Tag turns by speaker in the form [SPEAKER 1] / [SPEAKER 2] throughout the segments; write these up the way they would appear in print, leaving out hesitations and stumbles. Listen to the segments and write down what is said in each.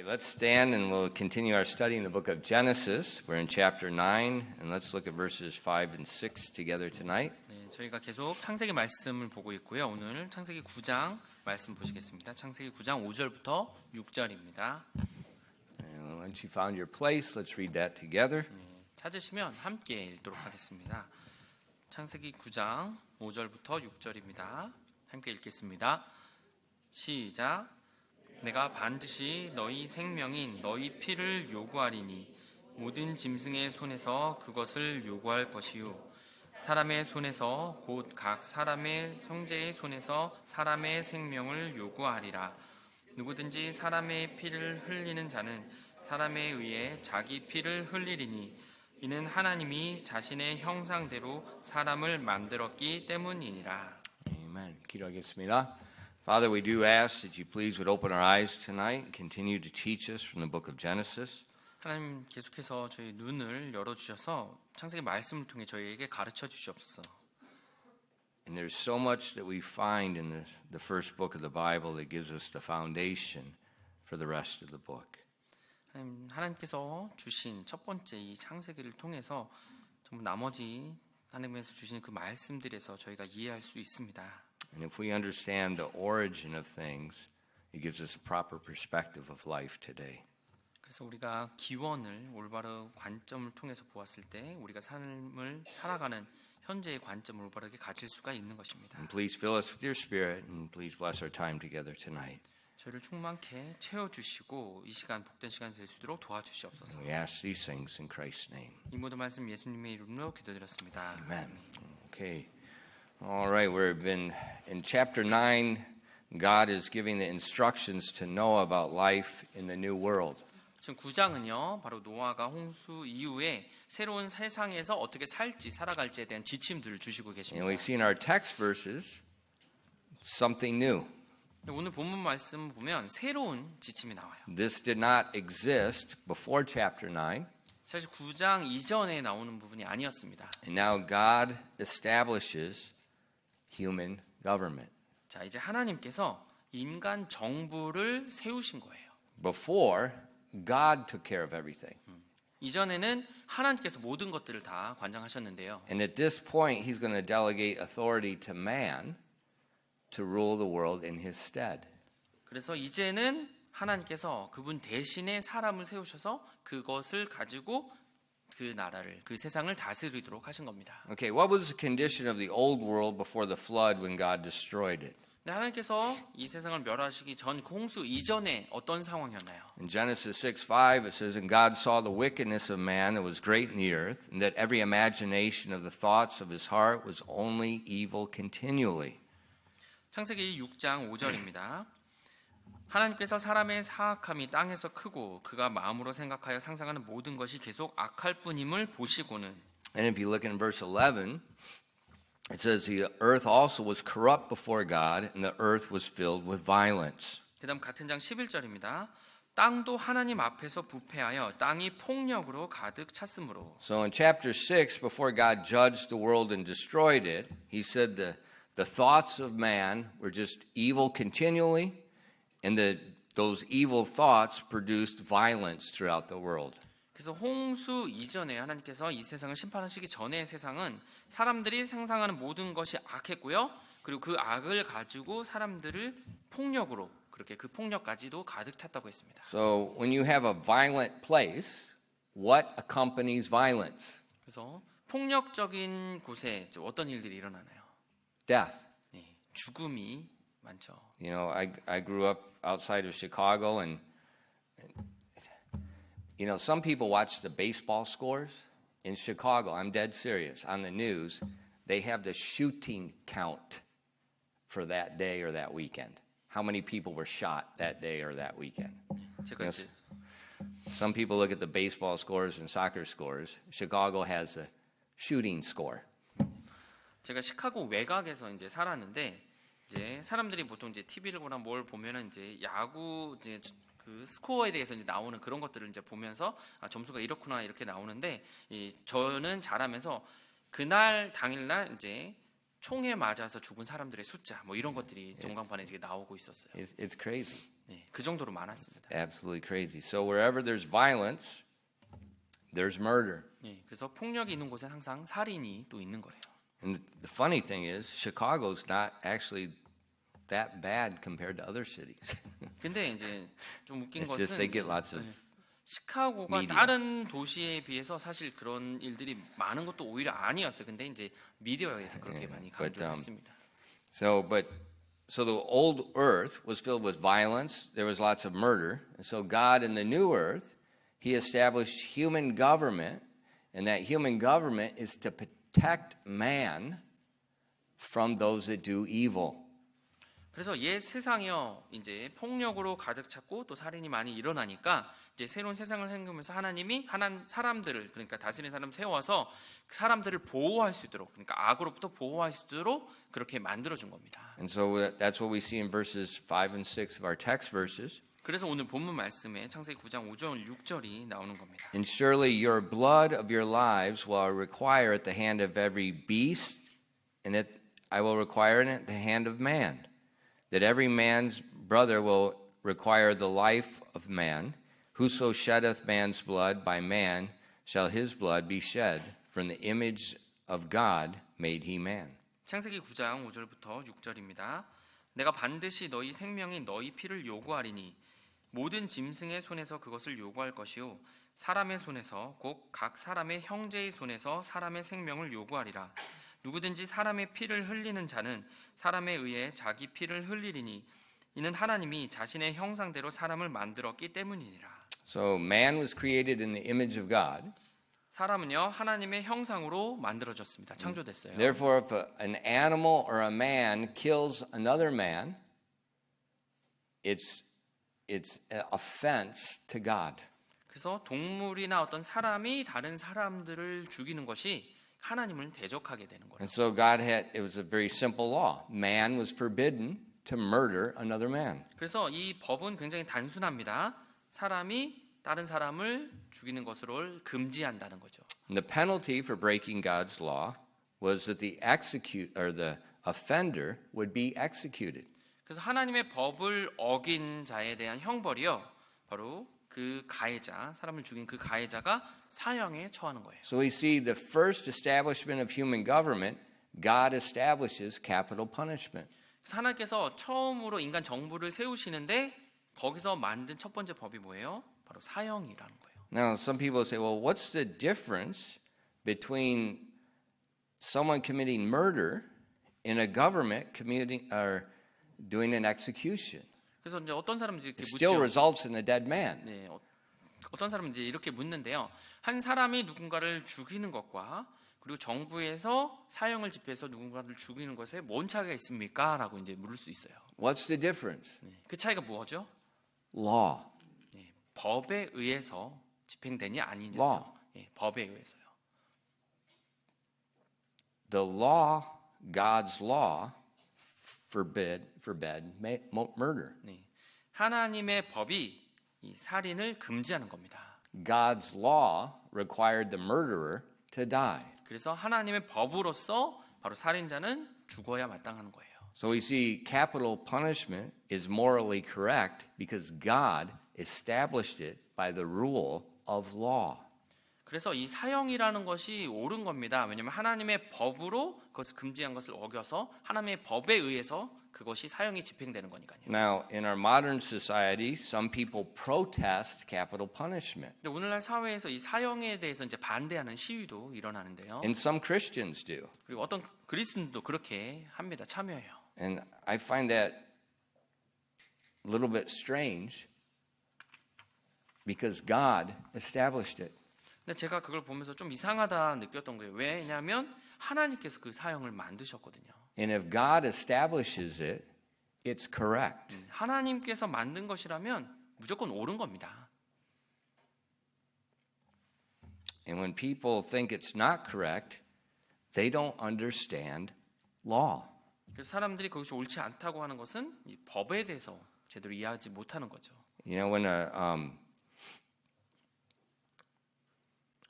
[SPEAKER 1] right, let's stand and we'll continue our study in the book of Genesis. We're in chapter 9, and let's look at verses 5 and 6 together tonight.
[SPEAKER 2] 네, 저희가 계속 창세기 말씀을 보고 있고요. 오늘 창세기 9장 말씀 보시겠습니다. 창세기 9장 5절부터 6절입니다.
[SPEAKER 1] And once you found your place, let's read that together.
[SPEAKER 2] 찾으시면 함께 읽도록 하겠습니다. 창세기 9장 5절부터 6절입니다. 함께 읽겠습니다. 시작. 내가 반드시 너희 생명인 너희 피를 요구하리니 모든 짐승의 손에서 그것을 요구할 것이요 사람의 손에서 곧 각 사람의 형제의 손에서 사람의 생명을 요구하리라. 누구든지 사람의 피를 흘리는 자는 사람에 의해 자기 피를 흘리리니 이는 하나님이 자신의 형상대로 사람을 만들었기 때문이니라.
[SPEAKER 1] Amen. 기도하겠습니다. Father, we do ask that you please would open our eyes tonight and continue to teach us from the book of Genesis.
[SPEAKER 2] 하나님 계속해서 저희 눈을 열어주셔서 창세기 말씀을 통해 저희에게 가르쳐 주시옵소서.
[SPEAKER 1] And there's so much that we find in the first book of the Bible that gives us the foundation for the rest of the book.
[SPEAKER 2] 하나님께서 주신 첫 번째 이 창세기를 통해서 정말 나머지 하나님께서 주신 그 말씀들에서 저희가 이해할 수 있습니다.
[SPEAKER 1] And if we understand the origin of things, it gives us a proper perspective of life today.
[SPEAKER 2] 그래서 우리가 기원을 올바른 관점을 통해서 보았을 때 우리가 삶을 살아가는 현재의 관점을 올바르게 가질 수가 있는 것입니다.
[SPEAKER 1] And please fill us with your spirit and please bless our time together tonight.
[SPEAKER 2] 저희를 충만케 채워주시고 이 시간 복된 시간이 될 수 있도록 도와주시옵소서.
[SPEAKER 1] We ask these things in Christ's name.
[SPEAKER 2] 이 모든 말씀 예수님의 이름으로 기도드렸습니다.
[SPEAKER 1] Amen. Okay. All right, we've been in chapter 9. God is giving the instructions to Noah about life in the new world.
[SPEAKER 2] 지금 9장은요. 바로 노아가 홍수 이후에 새로운 세상에서 어떻게 살지 살아갈지에 대한 지침들을 주시고 계십니다.
[SPEAKER 1] And we see in our text verses something new.
[SPEAKER 2] 오늘 본문 말씀 보면 새로운 지침이 나와요.
[SPEAKER 1] This did not exist before chapter 9.
[SPEAKER 2] 사실 9장 이전에 나오는 부분이 아니었습니다.
[SPEAKER 1] And now God establishes human government.
[SPEAKER 2] 자, 이제 하나님께서 인간 정부를 세우신 거예요.
[SPEAKER 1] Before, God took care of everything.
[SPEAKER 2] 이전에는 하나님께서 모든 것들을 다 관장하셨는데요.
[SPEAKER 1] And at this point, he's going to delegate authority to man to rule the world in his stead.
[SPEAKER 2] 그래서 이제는 하나님께서 그분 대신에 사람을 세우셔서 그것을 가지고 그 나라를, 그 세상을 다스리도록 하신 겁니다.
[SPEAKER 1] Okay, what was the condition of the old world before the flood when God destroyed it?
[SPEAKER 2] 네, 하나님께서 이 세상을 멸하시기 전 홍수 이전에 어떤 상황이었나요?
[SPEAKER 1] In Genesis 6:5 it says, "And God saw the wickedness of man that was great in the earth, and that every imagination of the thoughts of his heart was only evil continually."
[SPEAKER 2] 창세기 6장 5절입니다. 하나님께서 사람의 사악함이 땅에서 크고 그가 마음으로 생각하여 상상하는 모든 것이 계속 악할 뿐임을 보시고는.
[SPEAKER 1] And if you look in verse 11, it says the earth also was corrupt before God, and the earth was filled with violence.
[SPEAKER 2] 그다음 같은 장 11절입니다. 땅도 하나님 앞에서 부패하여 땅이 폭력으로 가득 찼으므로.
[SPEAKER 1] So in chapter 6, before God judged the world and destroyed it, he said the thoughts of man were just evil continually, and those evil thoughts produced violence throughout the world.
[SPEAKER 2] 그래서 홍수 이전에 하나님께서 이 세상을 심판하시기 전의 세상은 사람들이 상상하는 모든 것이 악했고요. 그리고 그 악을 가지고 사람들을 폭력으로 그렇게 그 폭력까지도 가득 찼다고 했습니다.
[SPEAKER 1] So when you have a violent place, what accompanies violence?
[SPEAKER 2] 그래서 폭력적인 곳에 어떤 일들이 일어나나요?
[SPEAKER 1] Death.
[SPEAKER 2] 네, 죽음이 많죠.
[SPEAKER 1] You know, I grew up outside of Chicago, and you know, some people watch the baseball scores in Chicago. I'm dead serious. On the news, they have the shooting count for that day or that weekend. How many people were shot that day or that weekend? Yes. Some people look at the baseball scores and soccer scores. Chicago has the shooting score.
[SPEAKER 2] 제가 시카고 외곽에서 이제 살았는데 이제 사람들이 보통 이제 TV를 보나 뭘 보면은 이제 야구 이제 그 스코어에 대해서 이제 나오는 그런 것들을 이제 보면서 아, 점수가 이렇구나 이렇게 나오는데 저는 자라면서 그날 당일날 이제 총에 맞아서 죽은 사람들의 숫자 뭐 이런 것들이 전광판에 이제 나오고 있었어요.
[SPEAKER 1] It's crazy.
[SPEAKER 2] 네, 그 정도로 많았습니다.
[SPEAKER 1] Absolutely crazy. So wherever there's violence, there's murder.
[SPEAKER 2] 네, 그래서 폭력이 있는 곳엔 항상 살인이 또 있는 거예요.
[SPEAKER 1] And the funny thing is, Chicago's not actually that bad compared to other cities.
[SPEAKER 2] 근데 이제 좀 웃긴
[SPEAKER 1] It's just they get
[SPEAKER 2] 것은
[SPEAKER 1] lots of
[SPEAKER 2] 시카고가
[SPEAKER 1] media.
[SPEAKER 2] 다른 도시에 비해서 사실 그런 일들이 많은 것도 오히려 아니었어요. 근데 이제 미디어에서 그렇게 많이 강조했습니다.
[SPEAKER 1] so the old earth was filled with violence. There was lots of murder. And so God in the new earth, He established human government, and that human government is to protect man from those that do evil.
[SPEAKER 2] 그래서 옛 세상이요 이제 폭력으로 가득 찼고 또 살인이 많이 일어나니까 이제 새로운 세상을 생기면서 하나님이 사람들을 그러니까 다스리는 사람 세워서 사람들을 보호할 수 있도록 그러니까 악으로부터 보호할 수 있도록 그렇게 만들어 준 겁니다.
[SPEAKER 1] And so that's what we see in verses 5 and 6 of our text verses.
[SPEAKER 2] 그래서 오늘 본문 말씀에 창세기 9장 5절 6절이 나오는 겁니다.
[SPEAKER 1] And surely your blood of your lives will I require at the hand of every beast, and I will require it at the hand of man, that every man's brother will require the life of man. Whoso sheddeth man's blood, by man shall his blood be shed. From the image of God made he man.
[SPEAKER 2] 창세기 9장 5절부터 6절입니다. 내가 반드시 너희 생명이 너희 피를 요구하리니 모든 짐승의 손에서 그것을 요구할 것이요 사람의 손에서 곧 각 사람의 형제의 손에서 사람의 생명을 요구하리라. 누구든지 사람의 피를 흘리는 자는 사람에 의해 자기 피를 흘리리니 이는 하나님이 자신의 형상대로 사람을 만들었기 때문이니라.
[SPEAKER 1] So man was created in the image of God.
[SPEAKER 2] 사람은요 하나님의 형상으로 만들어졌습니다. 창조됐어요.
[SPEAKER 1] Therefore, if an animal or a man kills another man, it's an offense to God.
[SPEAKER 2] 그래서 동물이나 어떤 사람이 다른 사람들을 죽이는 것이 하나님을 대적하게 되는 거예요.
[SPEAKER 1] And so it was a very simple law. Man was forbidden to murder another man.
[SPEAKER 2] 그래서 이 법은 굉장히 단순합니다. 사람이 다른 사람을 죽이는 것으로 금지한다는 거죠.
[SPEAKER 1] And the penalty for breaking God's law was that the offender would be executed.
[SPEAKER 2] 그래서 하나님의 법을 어긴 자에 대한 형벌이요. 바로 그 가해자, 사람을 죽인 그 가해자가 사형에 처하는 거예요.
[SPEAKER 1] So we see the first establishment of human government, God establishes capital punishment.
[SPEAKER 2] 그래서 하나님께서 처음으로 인간 정부를 세우시는데 거기서 만든 첫 번째 법이 뭐예요? 바로 사형이라는 거예요.
[SPEAKER 1] Now, some people say, well, what's the difference between someone committing murder and a government doing an execution?
[SPEAKER 2] 그래서 이제 어떤 사람들이 이렇게
[SPEAKER 1] It still
[SPEAKER 2] 묻죠.
[SPEAKER 1] results in a dead man.
[SPEAKER 2] 네, 어떤 사람은 이제 이렇게 묻는데요. 한 사람이 누군가를 죽이는 것과 그리고 정부에서 사형을 집행해서 누군가를 죽이는 것에 뭔 차이가 있습니까? 라고 이제 물을 수 있어요.
[SPEAKER 1] What's the difference?
[SPEAKER 2] 네, 그 차이가 뭐죠?
[SPEAKER 1] Law.
[SPEAKER 2] 네, 법에 의해서 집행되니 아니냐죠.
[SPEAKER 1] Law.
[SPEAKER 2] 네, 법에 의해서요.
[SPEAKER 1] The law, God's law, forbid murder.
[SPEAKER 2] 네, 하나님의 법이 이 살인을 금지하는 겁니다.
[SPEAKER 1] God's law required the murderer to die.
[SPEAKER 2] 그래서 하나님의 법으로서 바로 살인자는 죽어야 마땅한 거예요.
[SPEAKER 1] So we see capital punishment is morally correct because God established it by the rule of law.
[SPEAKER 2] 그래서 이 사형이라는 것이 옳은 겁니다. 왜냐하면 하나님의 법으로 그것을 금지한 것을 어겨서 하나님의 법에 의해서 그것이 사형이 집행되는 거니까요.
[SPEAKER 1] Now, in our modern society, some people protest capital punishment,
[SPEAKER 2] 근데 오늘날 사회에서 이 사형에 대해서 이제 반대하는 시위도 일어나는데요.
[SPEAKER 1] and some Christians do.
[SPEAKER 2] 그리고 어떤 그리스도인도 그렇게 합니다. 참여해요.
[SPEAKER 1] And I find that a little bit strange because God established it.
[SPEAKER 2] 근데 제가 그걸 보면서 좀 이상하다 느꼈던 거예요. 왜냐하면 하나님께서 그 사형을 만드셨거든요.
[SPEAKER 1] And if God establishes it, it's correct.
[SPEAKER 2] 하나님께서 만든 것이라면 무조건 옳은 겁니다.
[SPEAKER 1] And when people think it's not correct, they don't understand law.
[SPEAKER 2] 그래서 사람들이 그것이 옳지 않다고 하는 것은 이 법에 대해서 제대로 이해하지 못하는 거죠.
[SPEAKER 1] You know,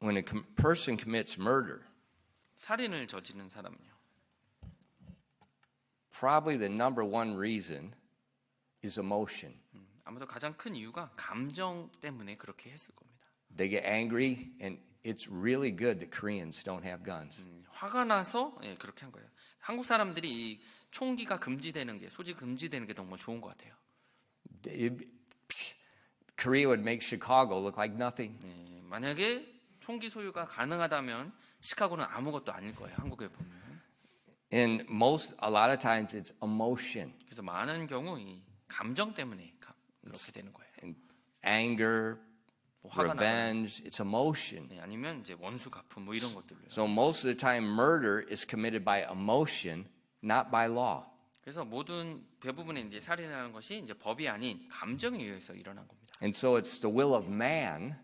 [SPEAKER 1] when a person commits murder,
[SPEAKER 2] 살인을 저지르는 사람은요.
[SPEAKER 1] probably the number one reason is emotion.
[SPEAKER 2] 아무도 가장 큰 이유가 감정 때문에 그렇게 했을 겁니다.
[SPEAKER 1] They get angry, and it's really good that Koreans don't have guns.
[SPEAKER 2] 화가 나서 그렇게 한 거예요. 한국 사람들이 이 총기가 금지되는 게 소지 금지되는 게 너무 좋은 것 같아요.
[SPEAKER 1] Korea would make Chicago look like nothing.
[SPEAKER 2] 만약에 총기 소유가 가능하다면 시카고는 아무것도 아닐 거예요. 한국에 보면.
[SPEAKER 1] And a lot of times it's emotion,
[SPEAKER 2] 그래서 많은 경우 이 감정 때문에 그렇게 되는 거예요.
[SPEAKER 1] and anger,
[SPEAKER 2] 뭐 화가 나거나,
[SPEAKER 1] revenge. It's emotion.
[SPEAKER 2] 아니면 이제 원수 갚음 뭐 이런 것들요.
[SPEAKER 1] So most of the time, murder is committed by emotion, not by law.
[SPEAKER 2] 그래서 모든 대부분의 이제 살인이라는 것이 이제 법이 아닌 감정에 의해서 일어난 겁니다.
[SPEAKER 1] And so it's the will of man,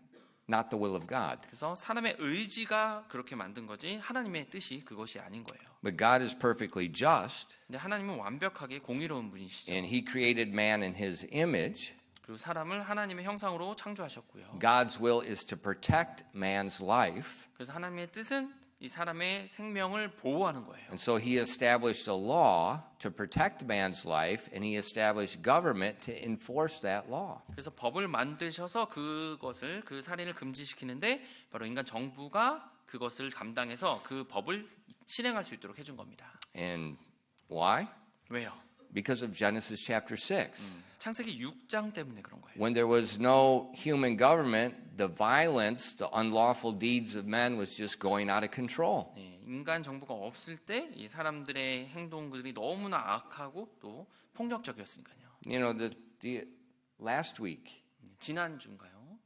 [SPEAKER 1] not the will of God.
[SPEAKER 2] 그래서 사람의 의지가 그렇게 만든 거지 하나님의 뜻이 그것이 아닌 거예요.
[SPEAKER 1] But God is perfectly just,
[SPEAKER 2] 근데 하나님은 완벽하게 공의로운 분이시죠.
[SPEAKER 1] and He created man in His image.
[SPEAKER 2] 그리고 사람을 하나님의 형상으로 창조하셨고요.
[SPEAKER 1] God's will is to protect man's life.
[SPEAKER 2] 그래서 하나님의 뜻은 이 사람의 생명을 보호하는 거예요.
[SPEAKER 1] And so He established a law to protect man's life, and He established government to enforce that law.
[SPEAKER 2] 그래서 법을 만드셔서 그것을 그 살인을 금지시키는데 바로 인간 정부가 그것을 감당해서 그 법을 실행할 수 있도록 해준 겁니다.
[SPEAKER 1] And why?
[SPEAKER 2] 왜요?
[SPEAKER 1] Because of Genesis chapter 6.
[SPEAKER 2] 창세기 6장 때문에 그런 거예요.
[SPEAKER 1] When there was no human government, the violence, the unlawful deeds of men was just going out of control.
[SPEAKER 2] 인간 정부가 없을 때 이 사람들의 행동들이 너무나 악하고 또 폭력적이었으니까요.
[SPEAKER 1] You know, the last week,
[SPEAKER 2] 지난주인가요?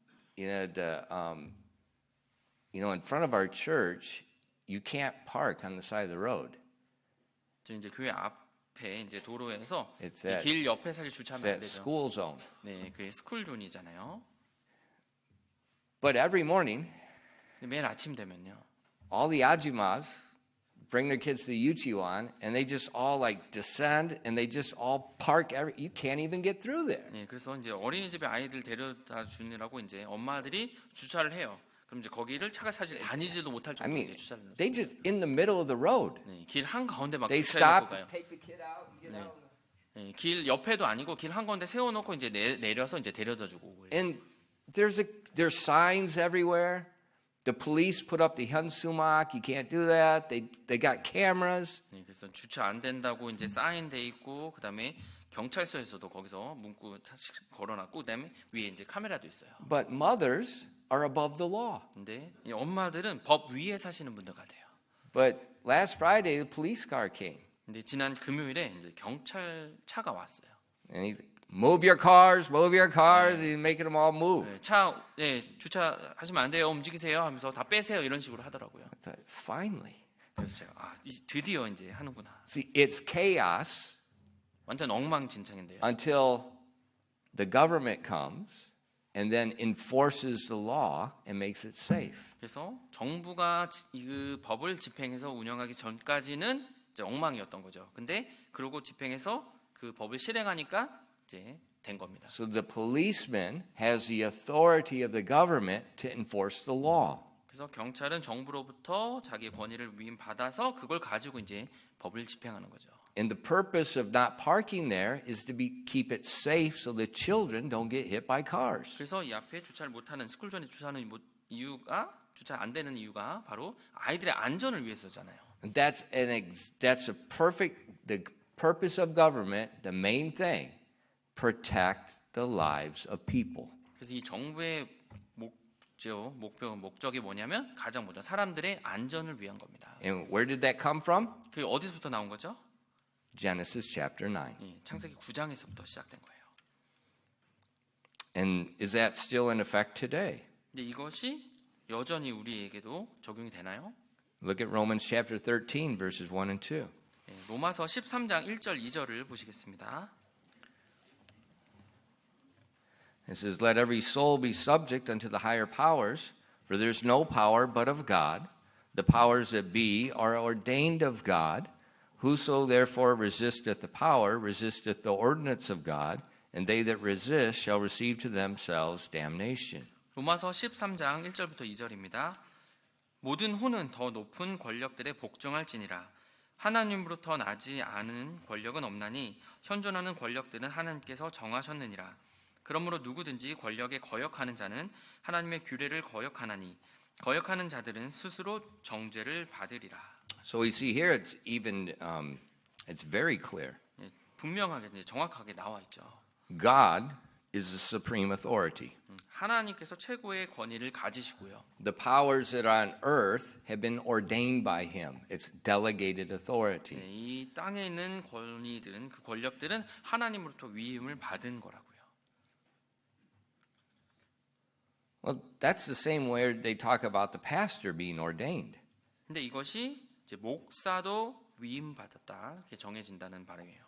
[SPEAKER 1] in front of our church, you can't park on the side of the road.
[SPEAKER 2] 저 이제 교회 앞에 이제 도로에서
[SPEAKER 1] It's
[SPEAKER 2] 이 길 옆에 사실
[SPEAKER 1] It's
[SPEAKER 2] 주차하면 안
[SPEAKER 1] that
[SPEAKER 2] 되죠.
[SPEAKER 1] school zone.
[SPEAKER 2] 네, 그게 스쿨 존이잖아요.
[SPEAKER 1] But every morning,
[SPEAKER 2] 근데 매일 아침 되면요.
[SPEAKER 1] all the ajumas bring their kids to the Yuchiwan, and they just all like descend, and they just all park. You can't even get through there.
[SPEAKER 2] 네, 그래서 이제 어린이집에 아이들 데려다 주느라고 이제 엄마들이 주차를 해요. 그럼 이제 거기를 차가 사실 다니지도 못할
[SPEAKER 1] I
[SPEAKER 2] 정도로
[SPEAKER 1] mean,
[SPEAKER 2] 이제 주차를 해요.
[SPEAKER 1] they just in the middle of the road.
[SPEAKER 2] 네, 길 한 가운데 막
[SPEAKER 1] They
[SPEAKER 2] 주차해놓고
[SPEAKER 1] stop,
[SPEAKER 2] 가요.
[SPEAKER 1] take the kid out, and get out.
[SPEAKER 2] 네, 길 옆에도 아니고 길 한 가운데 세워놓고 이제 내려서 이제 데려다 주고 오고.
[SPEAKER 1] And there's signs everywhere. The police put up the 현수막. You can't do that. They got cameras.
[SPEAKER 2] 네, 그래서 주차 안 된다고 이제 사인돼 있고 그다음에 경찰서에서도 거기서 문구 걸어놨고 그다음에 위에 이제 카메라도 있어요.
[SPEAKER 1] But mothers are above the law.
[SPEAKER 2] 근데 이 엄마들은 법 위에 사시는 분들 같아요.
[SPEAKER 1] But last Friday, the police car came.
[SPEAKER 2] 근데 지난 금요일에 이제 경찰 차가 왔어요.
[SPEAKER 1] And he's move your cars. He's making them all move.
[SPEAKER 2] 네, 차 주차하시면 안 돼요. 움직이세요 하면서 다 빼세요 이런 식으로 하더라고요.
[SPEAKER 1] I thought, finally.
[SPEAKER 2] 그래서 제가 드디어 이제 하는구나.
[SPEAKER 1] See, it's chaos
[SPEAKER 2] 완전 엉망진창인데요.
[SPEAKER 1] until the government comes and then enforces the law and makes it safe.
[SPEAKER 2] 그래서 정부가 그 법을 집행해서 운영하기 전까지는 이제 엉망이었던 거죠. 근데 그러고 집행해서 그 법을 실행하니까 이제 된 겁니다.
[SPEAKER 1] So the policeman has the authority of the government to enforce the law.
[SPEAKER 2] 그래서 경찰은 정부로부터 자기의 권위를 위임받아서 그걸 가지고 이제 법을 집행하는 거죠.
[SPEAKER 1] And the purpose of not parking there is to keep it safe so the children don't get hit by cars.
[SPEAKER 2] 그래서 이 앞에 주차를 못하는 스쿨존에 주차하는 이유가 주차 안 되는 이유가 바로 아이들의 안전을 위해서잖아요.
[SPEAKER 1] And that's the purpose of government, the main thing, protect the lives of people.
[SPEAKER 2] 그래서 이 정부의 목적이 뭐냐면 가장 먼저 사람들의 안전을 위한 겁니다.
[SPEAKER 1] And where did that come from?
[SPEAKER 2] 그게 어디서부터 나온 거죠?
[SPEAKER 1] Genesis chapter 9.
[SPEAKER 2] 창세기 9장에서부터 시작된 거예요.
[SPEAKER 1] And is that still in effect today?
[SPEAKER 2] 근데 이것이 여전히 우리에게도 적용이 되나요?
[SPEAKER 1] Look at Romans chapter 13 verses 1 and 2.
[SPEAKER 2] 로마서 13장 1절 2절을 보시겠습니다.
[SPEAKER 1] It says, "Let every soul be subject unto the higher powers, for there's no power but of God. The powers that be are ordained of God. Whoso therefore resisteth the power resisteth the ordinance of God, and they that resist shall receive to themselves damnation."
[SPEAKER 2] 로마서 13장 1절부터 2절입니다. 모든 후는 더 높은 권력들에 복종할지니라. 하나님으로부터 나지 않은 권력은 없나니 현존하는 권력들은 하나님께서 정하셨느니라. 그러므로 누구든지 권력에 거역하는 자는 하나님의 규례를 거역하나니 거역하는 자들은 스스로 정죄를 받으리라.
[SPEAKER 1] So we see here it's even it's very clear.
[SPEAKER 2] 예, 분명하게 이제 정확하게 나와 있죠.
[SPEAKER 1] God is the supreme authority.
[SPEAKER 2] 하나님께서 최고의 권위를 가지시고요.
[SPEAKER 1] The powers that are on earth have been ordained by him. It's delegated authority.
[SPEAKER 2] 네, 이 땅에 있는 권위들은 그 권력들은 하나님으로부터 위임을 받은 거라고요.
[SPEAKER 1] Well, that's the same way they talk about the pastor being ordained.
[SPEAKER 2] 근데 이것이 이제 목사도 위임 받았다 이렇게 정해진다는 바람이에요.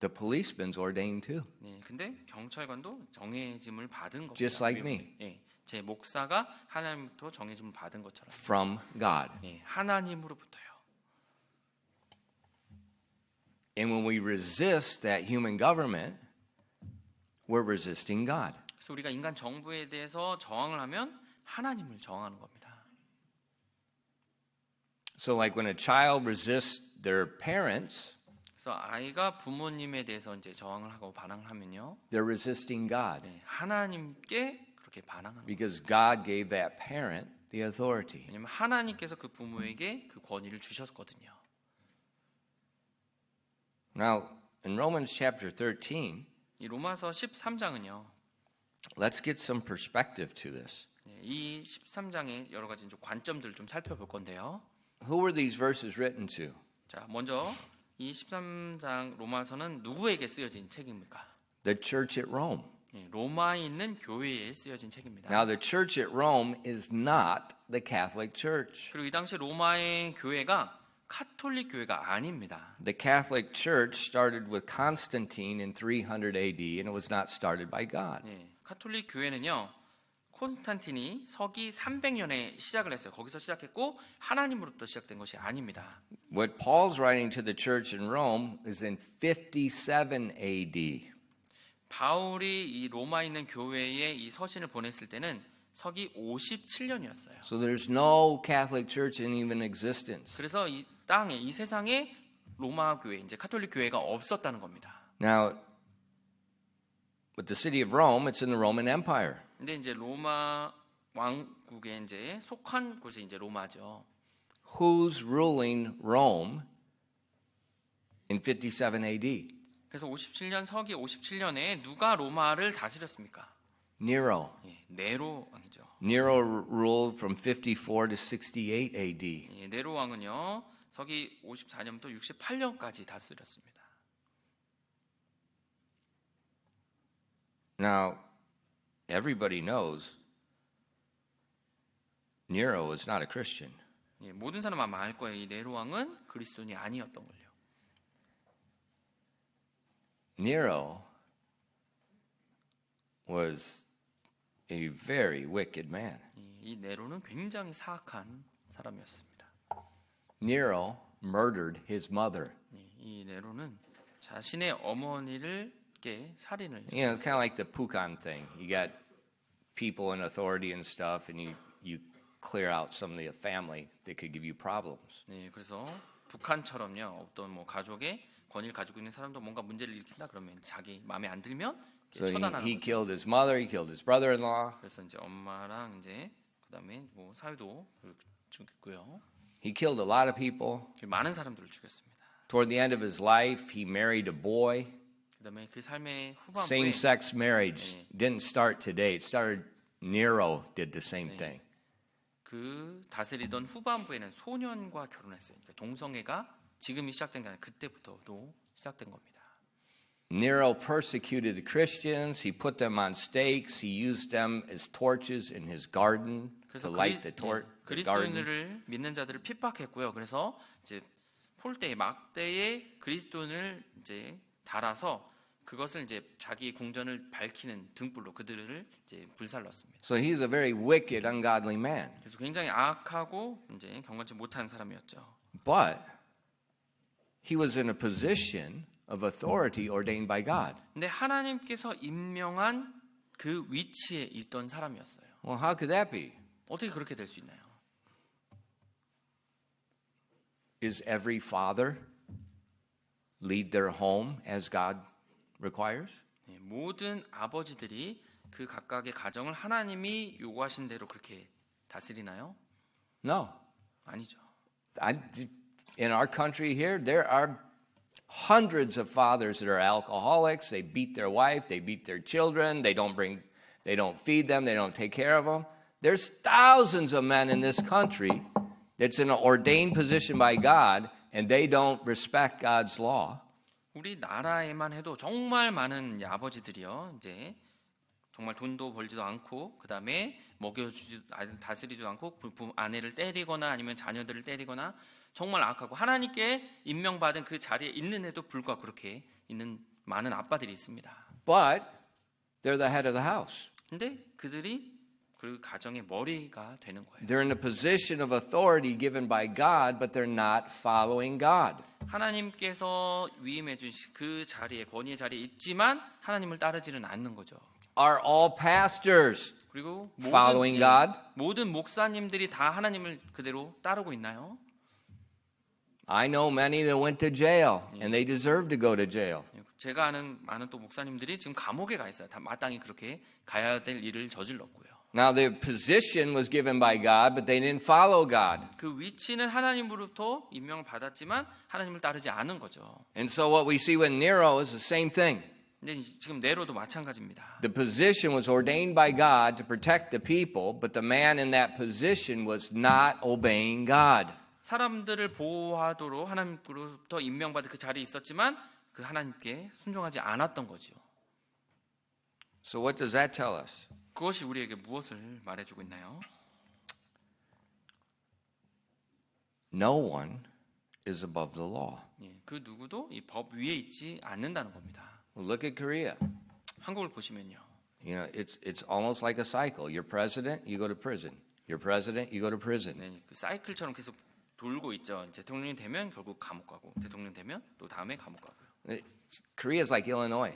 [SPEAKER 1] The policeman's ordained too.
[SPEAKER 2] 네, 근데 경찰관도 정해짐을 받은 겁니다.
[SPEAKER 1] Just like me.
[SPEAKER 2] 예, 제 목사가 하나님부터 정해짐을 받은 것처럼.
[SPEAKER 1] From God.
[SPEAKER 2] 예, 하나님으로부터요.
[SPEAKER 1] And when we resist that human government, we're resisting God.
[SPEAKER 2] 그래서 우리가 인간 정부에 대해서 저항을 하면 하나님을 저항하는 겁니다.
[SPEAKER 1] So like when a child resists their parents,
[SPEAKER 2] 그래서 아이가 부모님에 대해서 이제 저항을 하고 반항을 하면요,
[SPEAKER 1] they're resisting God
[SPEAKER 2] 네, 하나님께 그렇게 반항하는 거예요.
[SPEAKER 1] because God gave that parent the authority.
[SPEAKER 2] 왜냐하면 하나님께서 그 부모에게 그 권위를 주셨거든요.
[SPEAKER 1] Now, in Romans chapter 13,
[SPEAKER 2] 이 로마서 13장은요,
[SPEAKER 1] let's get some perspective to this.
[SPEAKER 2] 네, 이 13장의 여러 가지 좀 관점들을 좀 살펴볼 건데요.
[SPEAKER 1] Who were these verses written to?
[SPEAKER 2] 자, 먼저 이 13장 로마서는 누구에게 쓰여진 책입니까?
[SPEAKER 1] The church at Rome.
[SPEAKER 2] 예, 로마에 있는 교회에 쓰여진 책입니다.
[SPEAKER 1] Now, the church at Rome is not the Catholic Church.
[SPEAKER 2] 그리고 이 당시 로마의 교회가 카톨릭 교회가 아닙니다.
[SPEAKER 1] The Catholic Church started with Constantine in 300 AD, and it was not started by God.
[SPEAKER 2] 예, 카톨릭 교회는요, 콘스탄틴이 서기 300년에 시작을 했어요. 거기서 시작했고 하나님으로부터 시작된 것이 아닙니다.
[SPEAKER 1] What Paul's writing to the church in Rome is in 57 AD.
[SPEAKER 2] 바울이 이 로마에 있는 교회에 이 서신을 보냈을 때는 서기 57년이었어요.
[SPEAKER 1] So there's no Catholic Church in even existence.
[SPEAKER 2] 그래서 이 땅에, 이 세상에 로마 교회, 이제 카톨릭 교회가 없었다는 겁니다.
[SPEAKER 1] Now, with the city of Rome, it's in the Roman Empire.
[SPEAKER 2] 근데 이제 로마 왕국에 이제 속한 곳이 이제 로마죠.
[SPEAKER 1] Who's ruling Rome in 57 AD?
[SPEAKER 2] 그래서 57년 서기 57년에 누가 로마를 다스렸습니까?
[SPEAKER 1] Nero.
[SPEAKER 2] 예, 네로 왕이죠.
[SPEAKER 1] Nero ruled from 54 to 68 AD.
[SPEAKER 2] 예, 네로 왕은요 서기 54년부터 68년까지 다스렸습니다.
[SPEAKER 1] Now, everybody knows Nero was not a Christian.
[SPEAKER 2] 예, 모든 사람 아마 알 거예요. 이 네로 왕은 그리스도인이 아니었던 걸요.
[SPEAKER 1] Nero was a very wicked man.
[SPEAKER 2] 이 네로는 굉장히 사악한 사람이었습니다.
[SPEAKER 1] Nero murdered his mother.
[SPEAKER 2] 이 네로는 자신의 어머니를 살인을
[SPEAKER 1] You know, kind of like the Pukan thing. You got people in authority and stuff, and you clear out some of the family that could give you problems.
[SPEAKER 2] 네, 그래서 북한처럼요 어떤 뭐 가족의 권위를 가지고 있는 사람도 뭔가 문제를 일으킨다 그러면 자기 마음에 안 들면
[SPEAKER 1] So
[SPEAKER 2] 처단하는
[SPEAKER 1] he
[SPEAKER 2] 거죠.
[SPEAKER 1] killed his mother, he killed his brother-in-law.
[SPEAKER 2] 그래서 이제 엄마랑 이제 그다음에 뭐 사위도 죽였고요.
[SPEAKER 1] He killed a lot of people.
[SPEAKER 2] 많은 사람들을 죽였습니다.
[SPEAKER 1] Toward the end of his life, he married a boy.
[SPEAKER 2] 그다음에 그 삶의 후반부에
[SPEAKER 1] Same-sex marriage didn't start today. It started, Nero did the same thing.
[SPEAKER 2] 그 다스리던 후반부에는 소년과 결혼했어요. 그러니까 동성애가 지금이 시작된 게 아니라 그때부터도 시작된 겁니다.
[SPEAKER 1] Nero persecuted the Christians. He put them on stakes. He used them as torches in his garden to light the garden.
[SPEAKER 2] 그리스도인들을 믿는 자들을 핍박했고요. 그래서 이제 폴대에 막대에 그리스도인을 이제 달아서 그것을 이제 자기의 궁전을 밝히는 등불로 그들을 이제 불살랐습니다.
[SPEAKER 1] So he's a very wicked, ungodly man.
[SPEAKER 2] 그래서 굉장히 악하고 이제 경건치 못한 사람이었죠.
[SPEAKER 1] But he was in a position of authority ordained by God.
[SPEAKER 2] 근데 하나님께서 임명한 그 위치에 있던 사람이었어요.
[SPEAKER 1] Well, how could that be?
[SPEAKER 2] 어떻게 그렇게 될 수 있나요?
[SPEAKER 1] Is every father lead their home as God requires?
[SPEAKER 2] 네, 모든 아버지들이 그 각각의 가정을 하나님이 요구하신 대로 그렇게 다스리나요?
[SPEAKER 1] No.
[SPEAKER 2] 아니죠.
[SPEAKER 1] In our country here, there are hundreds of fathers that are alcoholics. They beat their wife, they beat their children, they don't feed them, they don't take care of them. There's thousands of men in this country that's in an ordained position by God, and they don't respect God's law.
[SPEAKER 2] 우리 나라에만 해도 정말 많은 아버지들이요, 이제 정말 돈도 벌지도 않고 그 다음에 먹여주지도 다스리지도 않고 아내를 때리거나 아니면 자녀들을 때리거나 정말 악하고 하나님께 임명받은 그 자리에 있는데도 불구하고 그렇게 있는 많은 아빠들이 있습니다.
[SPEAKER 1] But they're the head of the house.
[SPEAKER 2] 근데 그들이 그 가정의 머리가 되는 거예요.
[SPEAKER 1] They're in a position of authority given by God, but they're not following God.
[SPEAKER 2] 하나님께서 위임해 주신 그 자리에 권위의 자리에 있지만 하나님을 따르지는 않는 거죠.
[SPEAKER 1] Are all pastors
[SPEAKER 2] 그리고
[SPEAKER 1] following God?
[SPEAKER 2] 모든 목사님들이 다 하나님을 그대로 따르고 있나요?
[SPEAKER 1] I know many that went to jail, and they deserve to go to jail.
[SPEAKER 2] 제가 아는 많은 또 목사님들이 지금 감옥에 가 있어요. 다 마땅히 그렇게 가야 될 일을 저질렀고요.
[SPEAKER 1] Now, the position was given by God, but they didn't follow God.
[SPEAKER 2] 그 위치는 하나님으로부터 임명을 받았지만 하나님을 따르지 않은 거죠.
[SPEAKER 1] And so what we see with Nero is the same thing.
[SPEAKER 2] 근데 지금 네로도 마찬가지입니다.
[SPEAKER 1] The position was ordained by God to protect the people, but the man in that position was not obeying God.
[SPEAKER 2] 사람들을 보호하도록 하나님으로부터 임명받은 그 자리에 있었지만 그 하나님께 순종하지 않았던 거죠.
[SPEAKER 1] So what does that tell us?
[SPEAKER 2] 그것이 우리에게 무엇을 말해주고 있나요?
[SPEAKER 1] No one is above the law.
[SPEAKER 2] 그 누구도 이 법 위에 있지 않는다는 겁니다.
[SPEAKER 1] Well, look at Korea.
[SPEAKER 2] 한국을 보시면요.
[SPEAKER 1] You know, it's almost like a cycle. You're president, you go to prison. You're president, you go to prison.
[SPEAKER 2] 네, 그 사이클처럼 계속 돌고 있죠. 대통령이 되면 결국 감옥 가고, 대통령 되면 또 다음에 감옥 가고요.
[SPEAKER 1] Korea is like Illinois.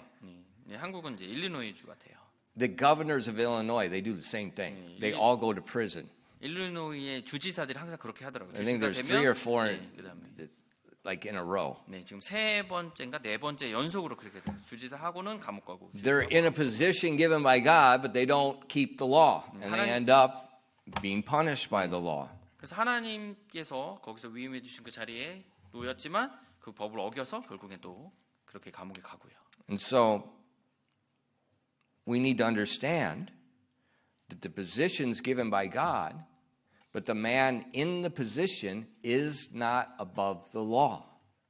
[SPEAKER 2] 네, 한국은 이제 일리노이 주 같아요.
[SPEAKER 1] The governors of Illinois, they do the same thing. They all go to prison.
[SPEAKER 2] 일리노이의 주지사들이 항상 그렇게 하더라고요.
[SPEAKER 1] I think
[SPEAKER 2] 주지사
[SPEAKER 1] there's
[SPEAKER 2] 되면
[SPEAKER 1] 3 or 4
[SPEAKER 2] 네, 그다음에
[SPEAKER 1] like in a row.
[SPEAKER 2] 네, 지금 세 번째인가 네 번째 연속으로 그렇게 돼요. 주지사 하고는 감옥 가고.
[SPEAKER 1] They're in a position given by God, but they don't keep the law, and they end up being punished by the law.
[SPEAKER 2] 그래서 하나님께서 거기서 위임해 주신 그 자리에 놓였지만 그 법을 어겨서 결국엔 또 그렇게 감옥에 가고요.
[SPEAKER 1] And so we need to understand that the positions given by God, but the man in the position is not above the law.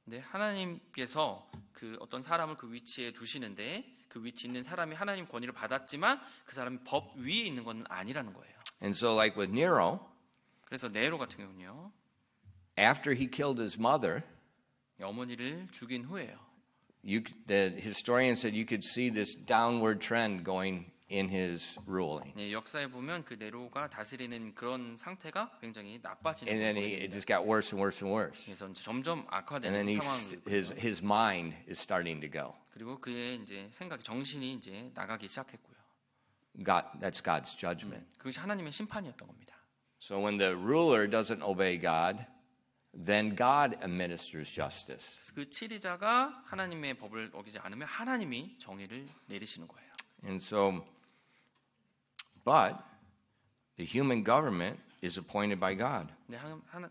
[SPEAKER 2] 네, 하나님께서 그 어떤 사람을 그 위치에 두시는데 그 위치 있는 사람이 하나님 권위를 받았지만 그 사람이 법 위에 있는 건 아니라는 거예요.
[SPEAKER 1] And so like with Nero,
[SPEAKER 2] 그래서 네로 같은 경우는요.
[SPEAKER 1] after he killed his mother,
[SPEAKER 2] 어머니를 죽인 후에요.
[SPEAKER 1] the historian said you could see this downward trend going in his ruling.
[SPEAKER 2] 네, 역사에 보면 그 네로가 다스리는 그런 상태가 굉장히 나빠지는
[SPEAKER 1] And then it just got worse and worse and worse.
[SPEAKER 2] 그래서 점점
[SPEAKER 1] And
[SPEAKER 2] 악화되는
[SPEAKER 1] then
[SPEAKER 2] 상황이고요.
[SPEAKER 1] his mind is starting to go.
[SPEAKER 2] 그리고 그의 이제 생각이 정신이 이제 나가기 시작했고요.
[SPEAKER 1] That's God's judgment.
[SPEAKER 2] 그것이 하나님의 심판이었던 겁니다.
[SPEAKER 1] So when the ruler doesn't obey God, then God administers justice.
[SPEAKER 2] 그 치리자가 하나님의 법을 어기지 않으면 하나님이 정의를 내리시는 거예요.
[SPEAKER 1] And so, but the human government is appointed by God.
[SPEAKER 2] 네,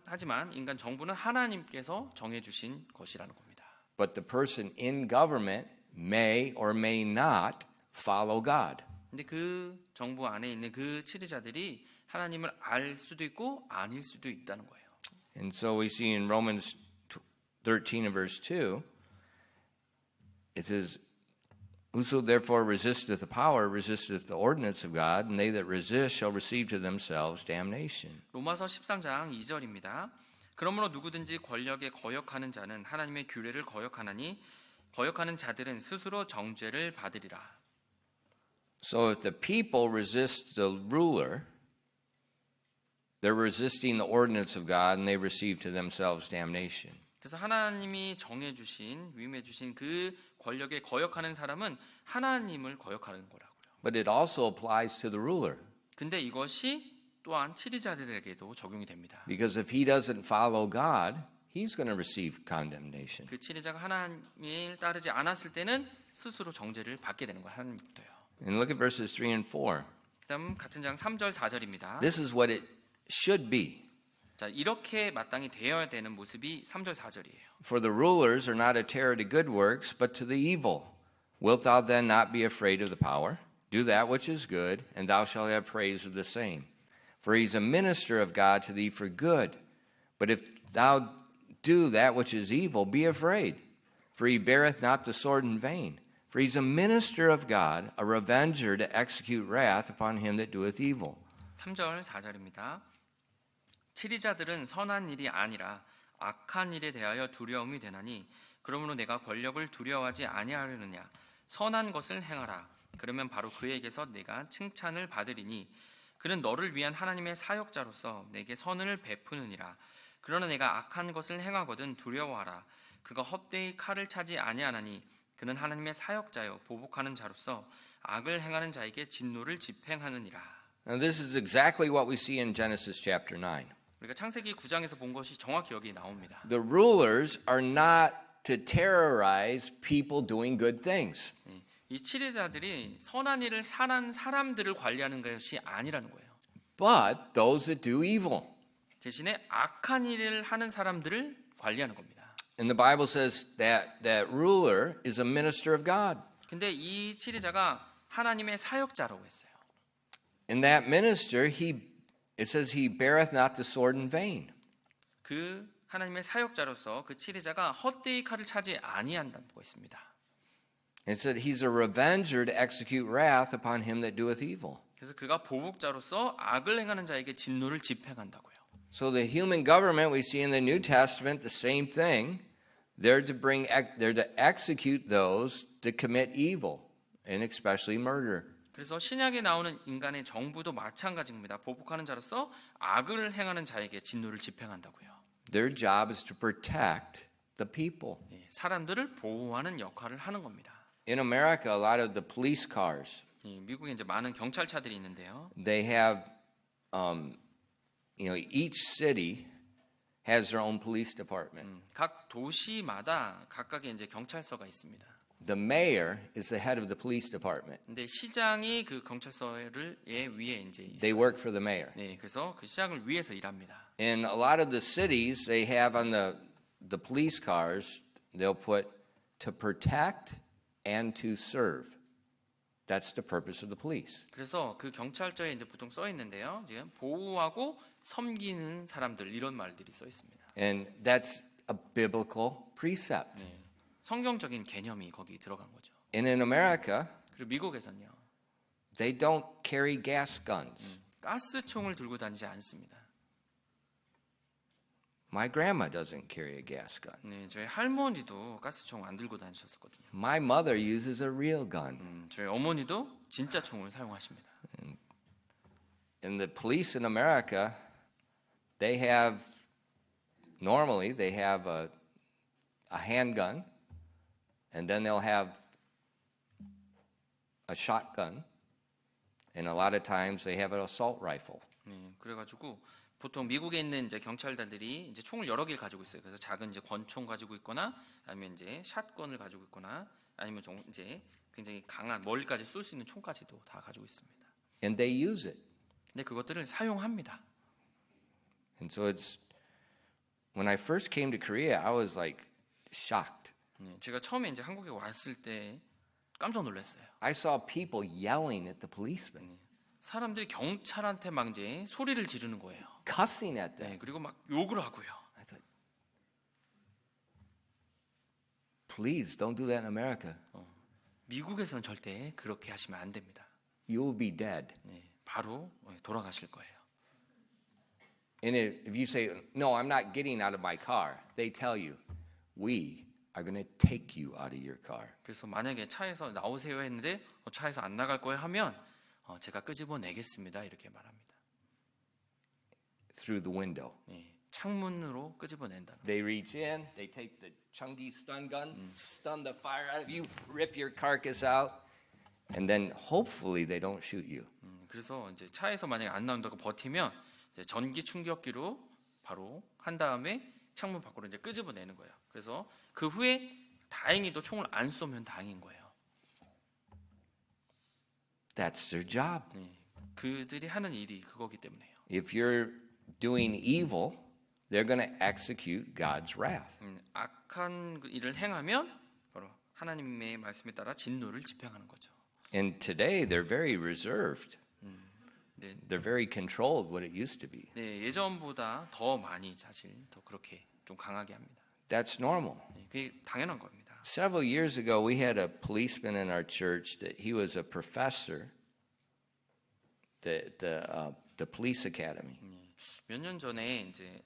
[SPEAKER 2] 하지만 인간 정부는 하나님께서 정해 주신 것이라는 겁니다.
[SPEAKER 1] But the person in government may or may not follow God.
[SPEAKER 2] 근데 그 정부 안에 있는 그 치리자들이 하나님을 알 수도 있고 아닐 수도 있다는 거예요.
[SPEAKER 1] And so we see in Romans 13 and verse 2, it says, Whoso therefore resisteth the power resisteth the ordinance of God, and they that resist shall receive to themselves damnation.
[SPEAKER 2] 로마서 13장 2절입니다. 그러므로 누구든지 권력에 거역하는 자는 하나님의 규례를 거역하나니 거역하는 자들은 스스로 정죄를 받으리라.
[SPEAKER 1] So if the people resist the ruler, they're resisting the ordinance of God, and they receive to themselves damnation.
[SPEAKER 2] 그래서 하나님이 정해 주신 위임해 주신 그 권력에 거역하는 사람은 하나님을 거역하는 거라고요.
[SPEAKER 1] But it also applies to the ruler.
[SPEAKER 2] 근데 이것이 또한 치리자들에게도 적용이 됩니다.
[SPEAKER 1] Because if he doesn't follow God, he's going to receive condemnation.
[SPEAKER 2] 그 치리자가 하나님을 따르지 않았을 때는 스스로 정죄를 받게 되는 거예요. 하나님부터요.
[SPEAKER 1] And look at verses 3 and 4.
[SPEAKER 2] 그다음 같은 장 3절 4절입니다.
[SPEAKER 1] This is what it should be.
[SPEAKER 2] 자, 이렇게 마땅히 되어야 되는 모습이 3절 4절이에요.
[SPEAKER 1] For the rulers are not a terror to good works, but to the evil. Wilt thou then not be afraid of the power? Do that which is good, and thou shalt have praise of the same. For he is a minister of God to thee for good. But if thou do that which is evil, be afraid. For he beareth not the sword in vain. For he is a minister of God, a revenger to execute wrath upon him that doeth evil.
[SPEAKER 2] 3절 4절입니다. 치리자들은 선한 일이 아니라 악한 일에 대하여 두려움이 되나니 그러므로 내가 권력을 두려워하지 아니하려느냐. 선한 것을 행하라. 그러면 바로 그에게서 내가 칭찬을 받으리니 그는 너를 위한 하나님의 사역자로서 내게 선을 베푸느니라. 그러나 내가 악한 것을 행하거든 두려워하라. 그가 헛되이 칼을 차지 아니하나니 그는 하나님의 사역자요 보복하는 자로서 악을 행하는 자에게 진노를 집행하느니라.
[SPEAKER 1] Now this is exactly what we see in Genesis chapter 9.
[SPEAKER 2] 우리가 창세기 9장에서 본 것이 정확히 여기 나옵니다.
[SPEAKER 1] The rulers are not to terrorize people doing good things.
[SPEAKER 2] 이 치리자들이 선한 일을 사는 사람들을 관리하는 것이 아니라는 거예요.
[SPEAKER 1] But those that do evil.
[SPEAKER 2] 대신에 악한 일을 하는 사람들을 관리하는 겁니다.
[SPEAKER 1] And the Bible says that ruler is a minister of God.
[SPEAKER 2] 근데 이 치리자가 하나님의 사역자라고 했어요.
[SPEAKER 1] And that minister, it says he beareth not the sword in vain.
[SPEAKER 2] 그 하나님의 사역자로서 그 치리자가 헛되이 칼을 차지 아니한다고 했습니다.
[SPEAKER 1] It said he's a revenger to execute wrath upon him that doeth evil.
[SPEAKER 2] 그래서 그가 보복자로서 악을 행하는 자에게 진노를 집행한다고요.
[SPEAKER 1] So the human government we see in the New Testament the same thing. They're to execute those that commit evil, and especially murder.
[SPEAKER 2] 그래서 신약에 나오는 인간의 정부도 마찬가지입니다. 보복하는 자로서 악을 행하는 자에게 진노를 집행한다고요.
[SPEAKER 1] Their job is to protect the people.
[SPEAKER 2] 사람들을 보호하는 역할을 하는 겁니다.
[SPEAKER 1] In America, a lot of the police cars,
[SPEAKER 2] 미국에 이제 많은 경찰차들이 있는데요.
[SPEAKER 1] they have, each city has their own police department.
[SPEAKER 2] 각 도시마다 각각의 이제 경찰서가 있습니다.
[SPEAKER 1] The mayor is the head of the police department.
[SPEAKER 2] 근데 시장이 그 경찰서를 위에 이제 있어요.
[SPEAKER 1] They work for the mayor.
[SPEAKER 2] 네, 그래서 그 시장을 위해서 일합니다.
[SPEAKER 1] In a lot of the cities, they have on the police cars, they'll put to protect and to serve. That's the purpose of the police.
[SPEAKER 2] 그래서 그 경찰서에 이제 보통 써 있는데요. 지금 보호하고 섬기는 사람들 이런 말들이 써 있습니다.
[SPEAKER 1] And that's a biblical precept.
[SPEAKER 2] 네, 성경적인 개념이 거기 들어간 거죠.
[SPEAKER 1] And in America,
[SPEAKER 2] 그리고 미국에서는요.
[SPEAKER 1] they don't carry gas guns.
[SPEAKER 2] 가스총을 들고 다니지 않습니다.
[SPEAKER 1] My grandma doesn't carry a gas gun.
[SPEAKER 2] 네, 저희 할머니도 가스총 안 들고 다니셨었거든요.
[SPEAKER 1] My mother uses a real gun.
[SPEAKER 2] 저희 어머니도 진짜 총을 사용하십니다.
[SPEAKER 1] And the police in America, normally they have a handgun, and then they'll have a shotgun, and a lot of times they have an assault rifle.
[SPEAKER 2] 네, 그래가지고 보통 미국에 있는 이제 경찰들이 이제 총을 여러 개를 가지고 있어요. 그래서 작은 이제 권총 가지고 있거나 아니면 이제 샷건을 가지고 있거나 아니면 이제 굉장히 강한 멀리까지 쏠 수 있는 총까지도 다 가지고 있습니다.
[SPEAKER 1] And they use it.
[SPEAKER 2] 근데 그것들을 사용합니다.
[SPEAKER 1] And so when I first came to Korea, I was like shocked.
[SPEAKER 2] 네, 제가 처음에 이제 한국에 왔을 때 깜짝 놀랐어요.
[SPEAKER 1] I saw people yelling at the policemen,
[SPEAKER 2] 사람들이 경찰한테 막 이제 소리를 지르는 거예요.
[SPEAKER 1] cussing at them.
[SPEAKER 2] 네, 그리고 막 욕을 하고요.
[SPEAKER 1] I thought, please don't do that in America.
[SPEAKER 2] 미국에서는 절대 그렇게 하시면 안 됩니다.
[SPEAKER 1] You will be dead.
[SPEAKER 2] 네, 바로 돌아가실 거예요.
[SPEAKER 1] And if you say, no, I'm not getting out of my car, they tell you, we are going to take you out of your car.
[SPEAKER 2] 그래서 만약에 차에서 나오세요 했는데 차에서 안 나갈 거예요 하면 제가 끄집어 내겠습니다 이렇게 말합니다.
[SPEAKER 1] Through the window.
[SPEAKER 2] 네, 창문으로 끄집어 낸다.
[SPEAKER 1] They reach in, they take the chunky stun gun, stun the fire out of you, rip your carcass out, and then hopefully they don't shoot you.
[SPEAKER 2] 그래서 이제 차에서 만약에 안 나온다고 버티면 이제 전기 충격기로 바로 한 다음에 창문 밖으로 이제 끄집어내는 거예요. 그래서 그 후에 다행히도 총을 안 쏘면 다행인 거예요.
[SPEAKER 1] That's their job.
[SPEAKER 2] 그들이 하는 일이 그거기 때문에요.
[SPEAKER 1] If you're doing evil, they're going to execute God's wrath.
[SPEAKER 2] 악한 일을 행하면 바로 하나님의 말씀에 따라 진노를 집행하는 거죠.
[SPEAKER 1] And today they're very reserved.
[SPEAKER 2] 네,
[SPEAKER 1] They're very controlled what it used to be.
[SPEAKER 2] 네, 예전보다 더 많이 사실 더 그렇게 좀 강하게 합니다.
[SPEAKER 1] That's normal.
[SPEAKER 2] 그게 당연한 겁니다.
[SPEAKER 1] Several years ago, we had a policeman in our church that he was a professor at the police academy.
[SPEAKER 2] 몇 년 전에 이제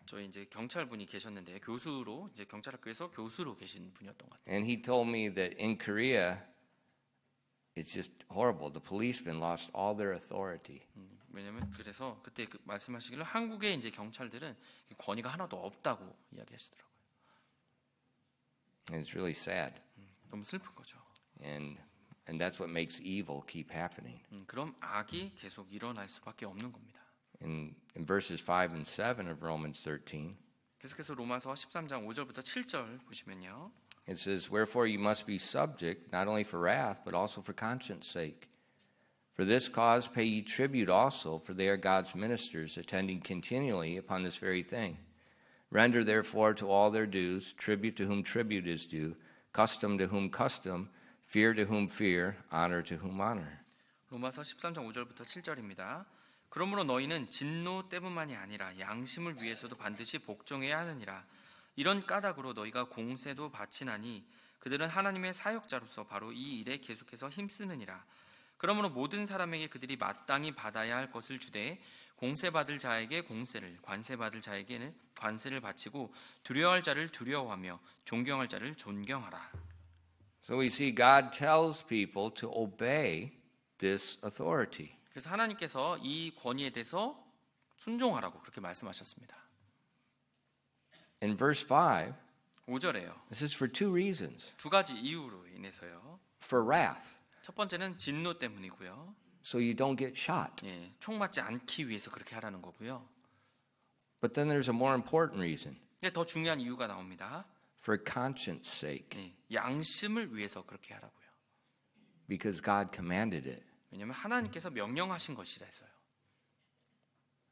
[SPEAKER 2] 저희 이제 경찰분이 계셨는데 교수로 이제 경찰학교에서 교수로 계신 분이었던 것 같아요.
[SPEAKER 1] And he told me that in Korea, it's just horrible. The policemen lost all their authority.
[SPEAKER 2] 왜냐면 그래서 그때 말씀하시기를 한국의 이제 경찰들은 권위가 하나도 없다고 이야기하시더라고요.
[SPEAKER 1] And it's really sad.
[SPEAKER 2] 너무 슬픈 거죠.
[SPEAKER 1] And that's what makes evil keep happening.
[SPEAKER 2] 그럼 악이 계속 일어날 수밖에 없는 겁니다.
[SPEAKER 1] In verses 5 and 7 of Romans 13,
[SPEAKER 2] 계속해서 로마서 13장 5절부터 7절 보시면요.
[SPEAKER 1] it says, Wherefore you must be subject, not only for wrath, but also for conscience sake. For this cause pay ye tribute also, for they are God's ministers, attending continually upon this very thing. Render therefore to all their dues, tribute to whom tribute is due, custom to whom custom, fear to whom fear, honor to whom honor.
[SPEAKER 2] 로마서 13장 5절부터 7절입니다. 그러므로 너희는 진노 때문만이 아니라 양심을 위해서도 반드시 복종해야 하느니라. 이런 까닭으로 너희가 공세도 바치나니 그들은 하나님의 사역자로서 바로 이 일에 계속해서 힘쓰느니라. 그러므로 모든 사람에게 그들이 마땅히 받아야 할 것을 주되 공세받을 자에게 공세를, 관세받을 자에게는 관세를 바치고 두려워할 자를 두려워하며 존경할 자를 존경하라.
[SPEAKER 1] So we see God tells people to obey this authority.
[SPEAKER 2] 그래서 하나님께서 이 권위에 대해서 순종하라고 그렇게 말씀하셨습니다.
[SPEAKER 1] In verse 5,
[SPEAKER 2] 5절에요.
[SPEAKER 1] this is for two reasons.
[SPEAKER 2] 두 가지 이유로 인해서요.
[SPEAKER 1] For wrath,
[SPEAKER 2] 첫 번째는 진노 때문이고요.
[SPEAKER 1] so you don't get shot.
[SPEAKER 2] 총 맞지 않기 위해서 그렇게 하라는 거고요.
[SPEAKER 1] But then there's a more important reason.
[SPEAKER 2] 근데 더 중요한 이유가 나옵니다.
[SPEAKER 1] For conscience sake,
[SPEAKER 2] 양심을 위해서 그렇게 하라고요.
[SPEAKER 1] because God commanded it.
[SPEAKER 2] 왜냐하면 하나님께서 명령하신 것이라서요.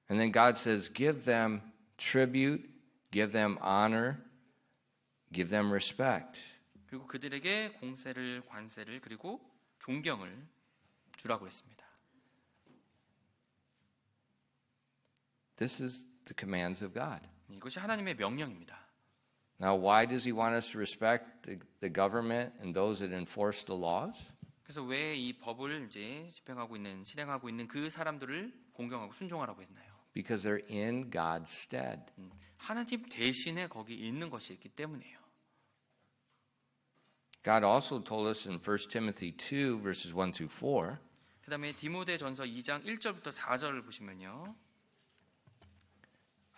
[SPEAKER 1] And then God says, give them tribute, give them honor, give them respect.
[SPEAKER 2] 그리고 그들에게 공세를, 관세를 그리고 존경을 주라고 했습니다.
[SPEAKER 1] This is the commands of God.
[SPEAKER 2] 이것이 하나님의 명령입니다.
[SPEAKER 1] Now, why does he want us to respect the government and those that enforce the laws?
[SPEAKER 2] 그래서 왜 이 법을 이제 집행하고 있는, 실행하고 있는 그 사람들을 공경하고 순종하라고 했나요?
[SPEAKER 1] Because they're in God's stead.
[SPEAKER 2] 하나님 대신에 거기 있는 것이 있기 때문이에요.
[SPEAKER 1] God also told us in 1 Timothy 2, verses 1 through 4,
[SPEAKER 2] 그 다음에 디모데전서 2장 1절부터 4절을 보시면요.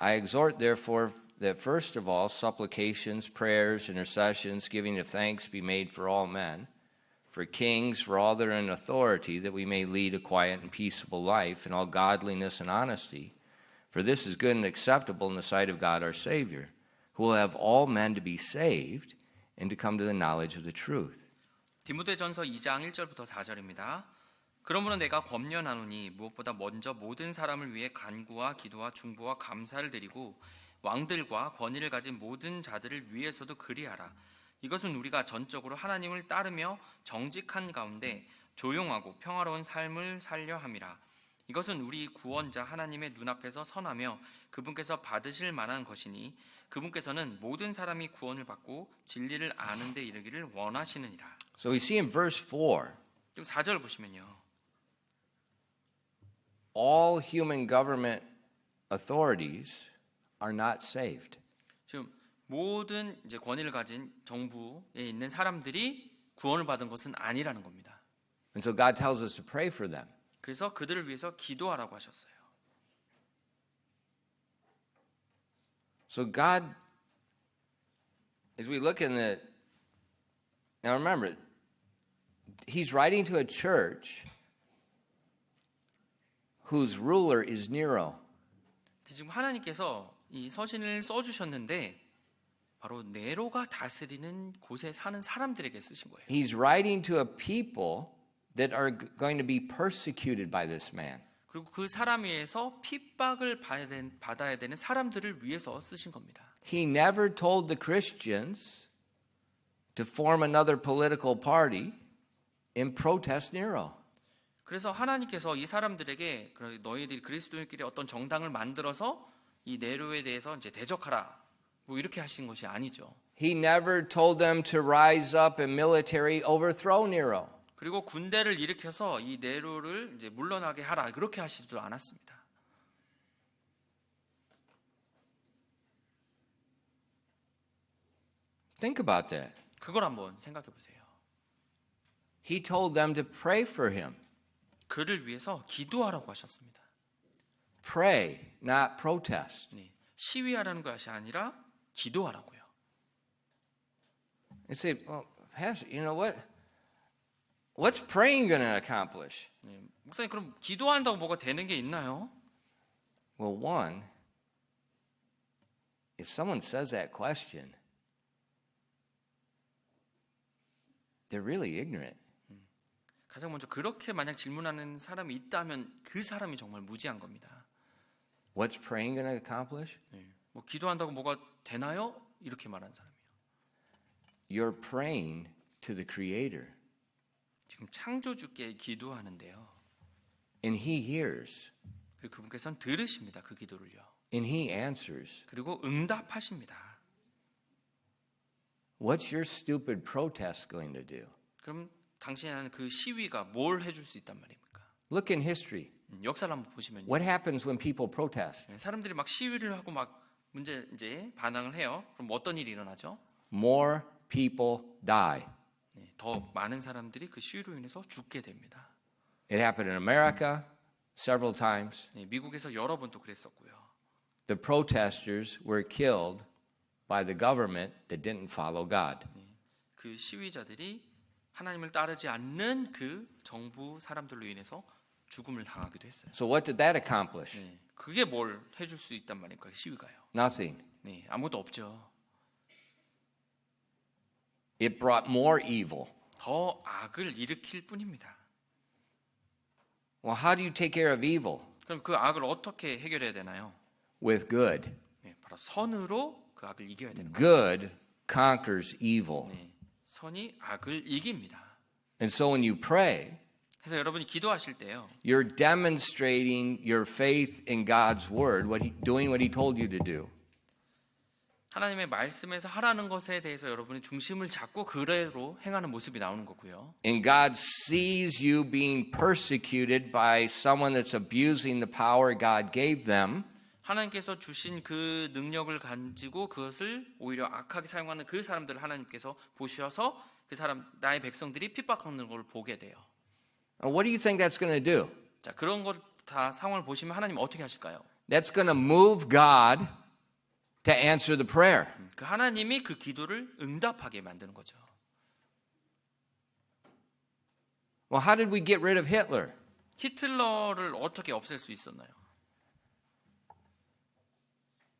[SPEAKER 1] I exhort, therefore, that first of all, supplications, prayers, intercessions, giving of thanks be made for all men, for kings, for all that are in authority, that we may lead a quiet and peaceable life in all godliness and honesty. For this is good and acceptable in the sight of God our Savior, who will have all men to be saved and to come to the knowledge of the truth.
[SPEAKER 2] 디모데전서 2장 1절부터 4절입니다. 그러므로 내가 권면하노니 무엇보다 먼저 모든 사람을 위해 간구와 기도와 중보와 감사를 드리고 왕들과 권위를 가진 모든 자들을 위해서도 그리하라. 이것은 우리가 전적으로 하나님을 따르며 정직한 가운데 조용하고 평화로운 삶을 살려 함이라. 이것은 우리 구원자 하나님의 눈앞에서 선하며 그분께서 받으실 만한 것이니 그분께서는 모든 사람이 구원을 받고 진리를 아는 데 이르기를 원하시느니라.
[SPEAKER 1] So we see in verse 4,
[SPEAKER 2] 좀 4절 보시면요.
[SPEAKER 1] all human government authorities are not saved.
[SPEAKER 2] 지금 모든 이제 권위를 가진 정부에 있는 사람들이 구원을 받은 것은 아니라는 겁니다.
[SPEAKER 1] And so God tells us to pray for them.
[SPEAKER 2] 그래서 그들을 위해서 기도하라고 하셨어요.
[SPEAKER 1] So God, as we look in the, now remember, he's writing to a church whose ruler is Nero.
[SPEAKER 2] 지금 하나님께서 이 서신을 써주셨는데 바로 네로가 다스리는 곳에 사는 사람들에게 쓰신 거예요.
[SPEAKER 1] He's writing to a people that are going to be persecuted by this man.
[SPEAKER 2] 그리고 그 사람 위해서 핍박을 받아야 되는 사람들을 위해서 쓰신 겁니다.
[SPEAKER 1] He never told the Christians to form another political party in protest Nero.
[SPEAKER 2] 그래서 하나님께서 이 사람들에게 너희들이 그리스도인끼리 어떤 정당을 만들어서 이 네로에 대해서 이제 대적하라 뭐 이렇게 하신 것이 아니죠.
[SPEAKER 1] He never told them to rise up and military overthrow Nero.
[SPEAKER 2] 그리고 군대를 일으켜서 이 네로를 이제 물러나게 하라 그렇게 하시지도 않았습니다.
[SPEAKER 1] Think about that.
[SPEAKER 2] 그걸 한번 생각해 보세요.
[SPEAKER 1] He told them to pray for him.
[SPEAKER 2] 그를 위해서 기도하라고 하셨습니다.
[SPEAKER 1] Pray, not protest.
[SPEAKER 2] 네, 시위하라는 것이 아니라 기도하라고요.
[SPEAKER 1] And say, well, Pastor, you know what? What's praying going to accomplish?
[SPEAKER 2] 네, 목사님 그럼 기도한다고 뭐가 되는 게 있나요?
[SPEAKER 1] Well, one, if someone says that question, they're really ignorant.
[SPEAKER 2] 가장 먼저 그렇게 만약 질문하는 사람이 있다면 그 사람이 정말 무지한 겁니다.
[SPEAKER 1] What's praying going to accomplish?
[SPEAKER 2] 네, 뭐 기도한다고 뭐가 되나요? 이렇게 말하는 사람이요.
[SPEAKER 1] You're praying to the Creator,
[SPEAKER 2] 지금 창조주께 기도하는데요.
[SPEAKER 1] and He hears,
[SPEAKER 2] 그리고 그분께서는 들으십니다. 그 기도를요.
[SPEAKER 1] and He answers.
[SPEAKER 2] 그리고 응답하십니다.
[SPEAKER 1] What's your stupid protest going to do?
[SPEAKER 2] 그럼 당신이 하는 그 시위가 뭘 해줄 수 있단 말입니까?
[SPEAKER 1] Look in history.
[SPEAKER 2] 역사를 한번 보시면요.
[SPEAKER 1] What happens when people protest?
[SPEAKER 2] 사람들이 막 시위를 하고 막 문제 이제 반항을 해요. 그럼 어떤 일이 일어나죠?
[SPEAKER 1] More people die.
[SPEAKER 2] 네, 더 많은 사람들이 그 시위로 인해서 죽게 됩니다.
[SPEAKER 1] It happened in America several times.
[SPEAKER 2] 네, 미국에서 여러 번 또 그랬었고요.
[SPEAKER 1] The protesters were killed by the government that didn't follow God.
[SPEAKER 2] 그 시위자들이 하나님을 따르지 않는 그 정부 사람들로 인해서 죽음을 당하기도 했어요.
[SPEAKER 1] So what did that accomplish?
[SPEAKER 2] 네, 그게 뭘 해줄 수 있단 말입니까? 시위가요.
[SPEAKER 1] Nothing.
[SPEAKER 2] 네, 아무것도 없죠.
[SPEAKER 1] It brought more evil.
[SPEAKER 2] 더 악을 일으킬 뿐입니다.
[SPEAKER 1] Well, how do you take care of evil?
[SPEAKER 2] 그럼 그 악을 어떻게 해결해야 되나요?
[SPEAKER 1] With good.
[SPEAKER 2] 네, 바로 선으로 그 악을 이겨야 되는 거예요.
[SPEAKER 1] Good conquers evil.
[SPEAKER 2] 네, 선이 악을 이깁니다.
[SPEAKER 1] And so when you pray,
[SPEAKER 2] 그래서 여러분이 기도하실 때요.
[SPEAKER 1] you're demonstrating your faith in God's word, doing what He told you to do.
[SPEAKER 2] 하나님의 말씀에서 하라는 것에 대해서 여러분이 중심을 잡고 그대로 행하는 모습이 나오는 거고요.
[SPEAKER 1] And God sees you being persecuted by someone that's abusing the power God gave them.
[SPEAKER 2] 하나님께서 주신 그 능력을 가지고 그것을 오히려 악하게 사용하는 그 사람들을 하나님께서 보셔서 그 사람 나의 백성들이 핍박하는 걸 보게 돼요.
[SPEAKER 1] What do you think that's going to do?
[SPEAKER 2] 자, 그런 것 다 상황을 보시면 하나님 어떻게 하실까요?
[SPEAKER 1] That's going to move God to answer the prayer.
[SPEAKER 2] 그 하나님이 그 기도를 응답하게 만드는 거죠.
[SPEAKER 1] Well, how did we get rid of Hitler?
[SPEAKER 2] 히틀러를 어떻게 없앨 수 있었나요?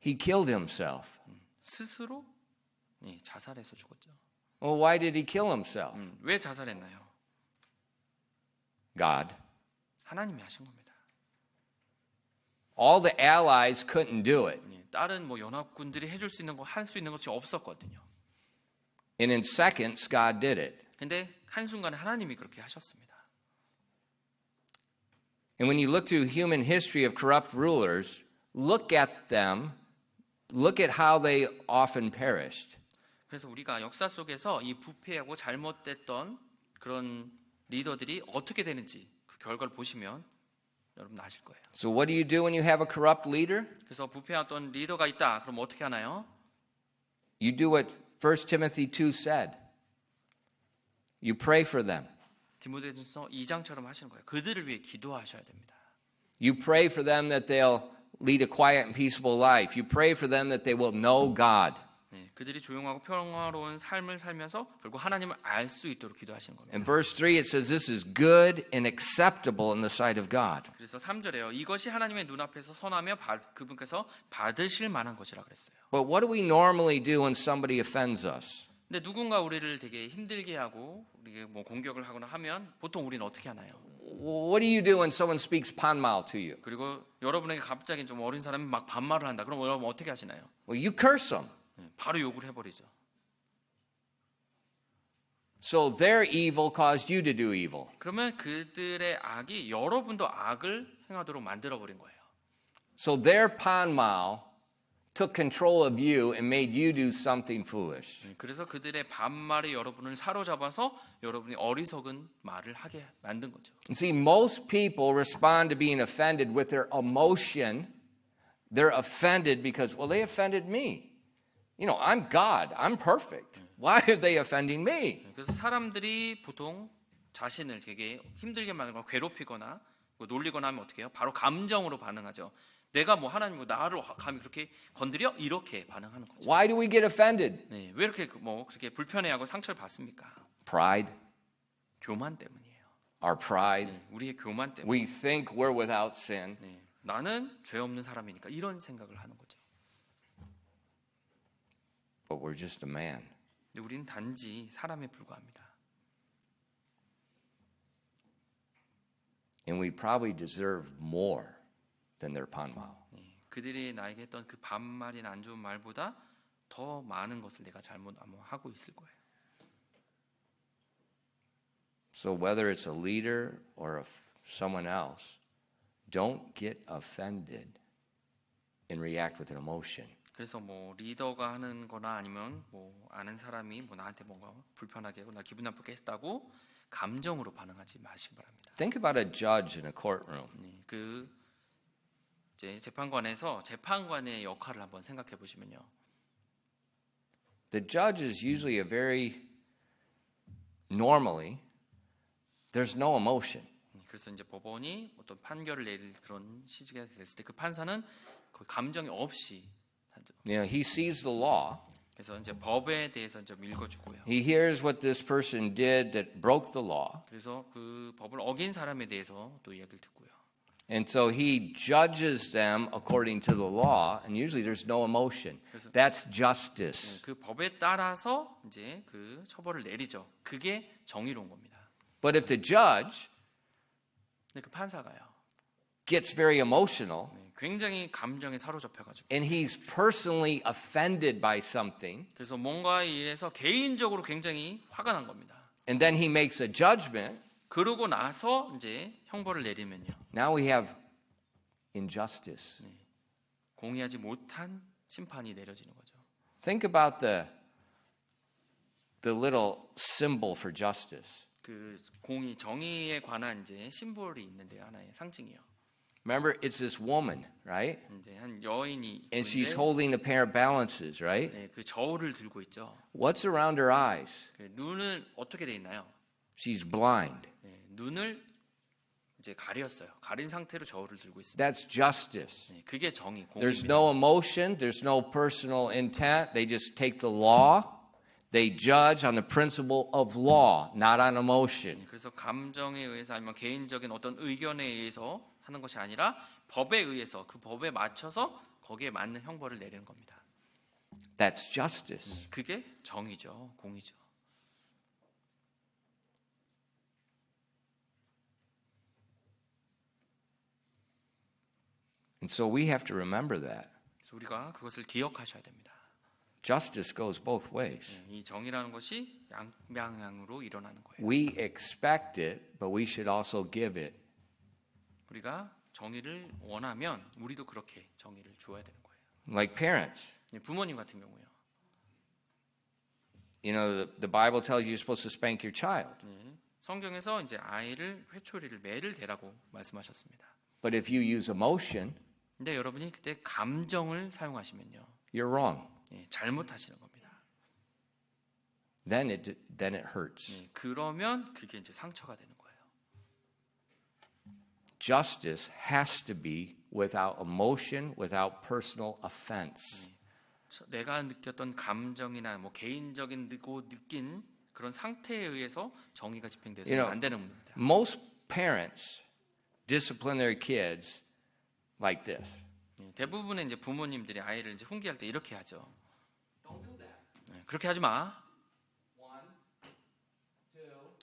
[SPEAKER 1] He killed himself.
[SPEAKER 2] 스스로 자살해서 죽었죠.
[SPEAKER 1] Well, why did he kill himself?
[SPEAKER 2] 왜 자살했나요?
[SPEAKER 1] God.
[SPEAKER 2] 하나님이 하신 겁니다.
[SPEAKER 1] All the allies couldn't do it.
[SPEAKER 2] 다른 뭐 연합군들이 해줄 수 있는 거 할 수 있는 것이 없었거든요.
[SPEAKER 1] And in seconds, God did it.
[SPEAKER 2] 근데 한순간에 하나님이 그렇게 하셨습니다.
[SPEAKER 1] And when you look through human history of corrupt rulers, look at them, look at how they often perished.
[SPEAKER 2] 그래서 우리가 역사 속에서 이 부패하고 잘못됐던 그런 리더들이 어떻게 되는지 그 결과를 보시면 여러분 아실 거예요.
[SPEAKER 1] So what do you do when you have a corrupt leader?
[SPEAKER 2] 그래서 부패했던 리더가 있다. 그럼 어떻게 하나요?
[SPEAKER 1] You do what 1 Timothy 2 said. You pray for them.
[SPEAKER 2] 디모데전서 2장처럼 하시는 거예요. 그들을 위해 기도하셔야 됩니다.
[SPEAKER 1] You pray for them that they'll lead a quiet and peaceable life. You pray for them that they will know God.
[SPEAKER 2] 네, 그들이 조용하고 평화로운 삶을 살면서 결국 하나님을 알 수 있도록 기도하시는 겁니다.
[SPEAKER 1] In verse 3, it says, this is good and acceptable in the sight of God.
[SPEAKER 2] 그래서 3절에요. 이것이 하나님의 눈앞에서 선하며 그분께서 받으실 만한 것이라 그랬어요.
[SPEAKER 1] But what do we normally do when somebody offends us?
[SPEAKER 2] 근데 누군가 우리를 되게 힘들게 하고 우리가 뭐 공격을 하거나 하면 보통 우리는 어떻게 하나요?
[SPEAKER 1] What do you do when someone speaks panmal to you?
[SPEAKER 2] 그리고 여러분에게 갑자기 좀 어린 사람이 막 반말을 한다. 그럼 여러분 어떻게 하시나요?
[SPEAKER 1] Well, you curse them.
[SPEAKER 2] 바로 욕을 해버리죠.
[SPEAKER 1] So their evil caused you to do evil.
[SPEAKER 2] 그러면 그들의 악이 여러분도 악을 행하도록 만들어버린 거예요.
[SPEAKER 1] So their panmal took control of you and made you do something foolish.
[SPEAKER 2] 그래서 그들의 반말이 여러분을 사로잡아서 여러분이 어리석은 말을 하게 만든 거죠.
[SPEAKER 1] And see, most people respond to being offended with their emotion. They're offended because, well, they offended me. You know, I'm God. I'm perfect. Why are they offending me?
[SPEAKER 2] 그래서 사람들이 보통 자신을 되게 힘들게 만들거나 괴롭히거나 놀리거나 하면 어떻게 해요? 바로 감정으로 반응하죠. 내가 뭐 하나님 나를 감히 그렇게 건드려? 이렇게 반응하는 거죠.
[SPEAKER 1] Why do we get offended?
[SPEAKER 2] 네, 왜 이렇게 뭐 그렇게 불편해하고 상처를 받습니까?
[SPEAKER 1] Pride.
[SPEAKER 2] 교만 때문이에요.
[SPEAKER 1] Our pride.
[SPEAKER 2] 우리의 교만 때문에.
[SPEAKER 1] We think we're without sin.
[SPEAKER 2] 네, 나는 죄 없는 사람이니까 이런 생각을 하는 거죠.
[SPEAKER 1] But we're just a man.
[SPEAKER 2] 근데 우리는 단지 사람에 불과합니다.
[SPEAKER 1] And we probably deserve more than their panmal.
[SPEAKER 2] 그들이 나에게 했던 그 반말이나 안 좋은 말보다 더 많은 것을 내가 잘못 하고 있을 거예요.
[SPEAKER 1] So whether it's a leader or someone else, don't get offended and react with an emotion.
[SPEAKER 2] 그래서 뭐 리더가 하는 거나 아니면 뭐 아는 사람이 뭐 나한테 뭔가 불편하게 하고 나 기분 나쁘게 했다고 감정으로 반응하지 마시기 바랍니다.
[SPEAKER 1] Think about a judge in a courtroom.
[SPEAKER 2] 그 이제 재판관에서 재판관의 역할을 한번 생각해 보시면요.
[SPEAKER 1] The judge is usually normally there's no emotion.
[SPEAKER 2] 그래서 이제 법원이 어떤 판결을 내릴 그런 시기가 됐을 때 그 판사는 거의 감정이 없이 하죠.
[SPEAKER 1] You know, he sees the law.
[SPEAKER 2] 그래서 이제 법에 대해서 좀 읽어주고요.
[SPEAKER 1] He hears what this person did that broke the law.
[SPEAKER 2] 그래서 그 법을 어긴 사람에 대해서 또 이야기를 듣고요.
[SPEAKER 1] And so he judges them according to the law, and usually there's no emotion. That's justice.
[SPEAKER 2] 그 법에 따라서 이제 그 처벌을 내리죠. 그게 정의로운 겁니다.
[SPEAKER 1] But if the judge
[SPEAKER 2] 근데 그 판사가요.
[SPEAKER 1] gets very emotional,
[SPEAKER 2] 굉장히 감정에 사로잡혀가지고.
[SPEAKER 1] and he's personally offended by something,
[SPEAKER 2] 그래서 뭔가에 의해서 개인적으로 굉장히 화가 난 겁니다.
[SPEAKER 1] and then he makes a judgment,
[SPEAKER 2] 그러고 나서 이제 형벌을 내리면요.
[SPEAKER 1] now we have injustice.
[SPEAKER 2] 공의하지 못한 심판이 내려지는 거죠.
[SPEAKER 1] Think about the little symbol for justice.
[SPEAKER 2] 그 공의, 정의에 관한 이제 심볼이 있는데요. 하나의 상징이요.
[SPEAKER 1] Remember, it's this woman, right?
[SPEAKER 2] 이제 한 여인이
[SPEAKER 1] And she's
[SPEAKER 2] 있는데
[SPEAKER 1] holding a pair of balances, right?
[SPEAKER 2] 네, 그 저울을 들고 있죠.
[SPEAKER 1] What's around her eyes?
[SPEAKER 2] 그 눈은 어떻게 돼 있나요?
[SPEAKER 1] She's blind.
[SPEAKER 2] 네, 눈을 이제 가렸어요. 가린 상태로 저울을 들고 있습니다.
[SPEAKER 1] That's justice.
[SPEAKER 2] 네, 그게 정의,
[SPEAKER 1] There's
[SPEAKER 2] 공의입니다.
[SPEAKER 1] no emotion, there's no personal intent. They just take the law, they judge on the principle of law, not on emotion.
[SPEAKER 2] 그래서 감정에 의해서 아니면 개인적인 어떤 의견에 의해서 하는 것이 아니라 법에 의해서 그 법에 맞춰서 거기에 맞는 형벌을 내리는 겁니다.
[SPEAKER 1] That's justice.
[SPEAKER 2] 그게 정의죠, 공의죠.
[SPEAKER 1] And so we have to remember that.
[SPEAKER 2] 그래서 우리가 그것을 기억하셔야 됩니다.
[SPEAKER 1] Justice goes both ways.
[SPEAKER 2] 이 정의라는 것이 양방향으로 일어나는 거예요.
[SPEAKER 1] We expect it, but we should also give it.
[SPEAKER 2] 우리가 정의를 원하면 우리도 그렇게 정의를 주어야 되는 거예요.
[SPEAKER 1] Like parents.
[SPEAKER 2] 부모님 같은 경우요.
[SPEAKER 1] You know, the Bible tells you you're supposed to spank your child.
[SPEAKER 2] 성경에서 이제 아이를 회초리를 매를 대라고 말씀하셨습니다.
[SPEAKER 1] But if you use emotion,
[SPEAKER 2] 근데 여러분이 그때 감정을 사용하시면요.
[SPEAKER 1] you're wrong.
[SPEAKER 2] 잘못하시는 겁니다.
[SPEAKER 1] Then it hurts.
[SPEAKER 2] 그러면 그게 이제 상처가 되는 거예요.
[SPEAKER 1] Justice has to be without emotion, without personal offense.
[SPEAKER 2] 내가 느꼈던 감정이나 뭐 개인적인 느낀 그런 상태에 의해서 정의가 집행돼서는 안 되는 겁니다.
[SPEAKER 1] Most parents discipline their kids like this.
[SPEAKER 2] 대부분의 이제 부모님들이 아이를 이제 훈계할 때 이렇게 하죠. 그렇게 하지 마.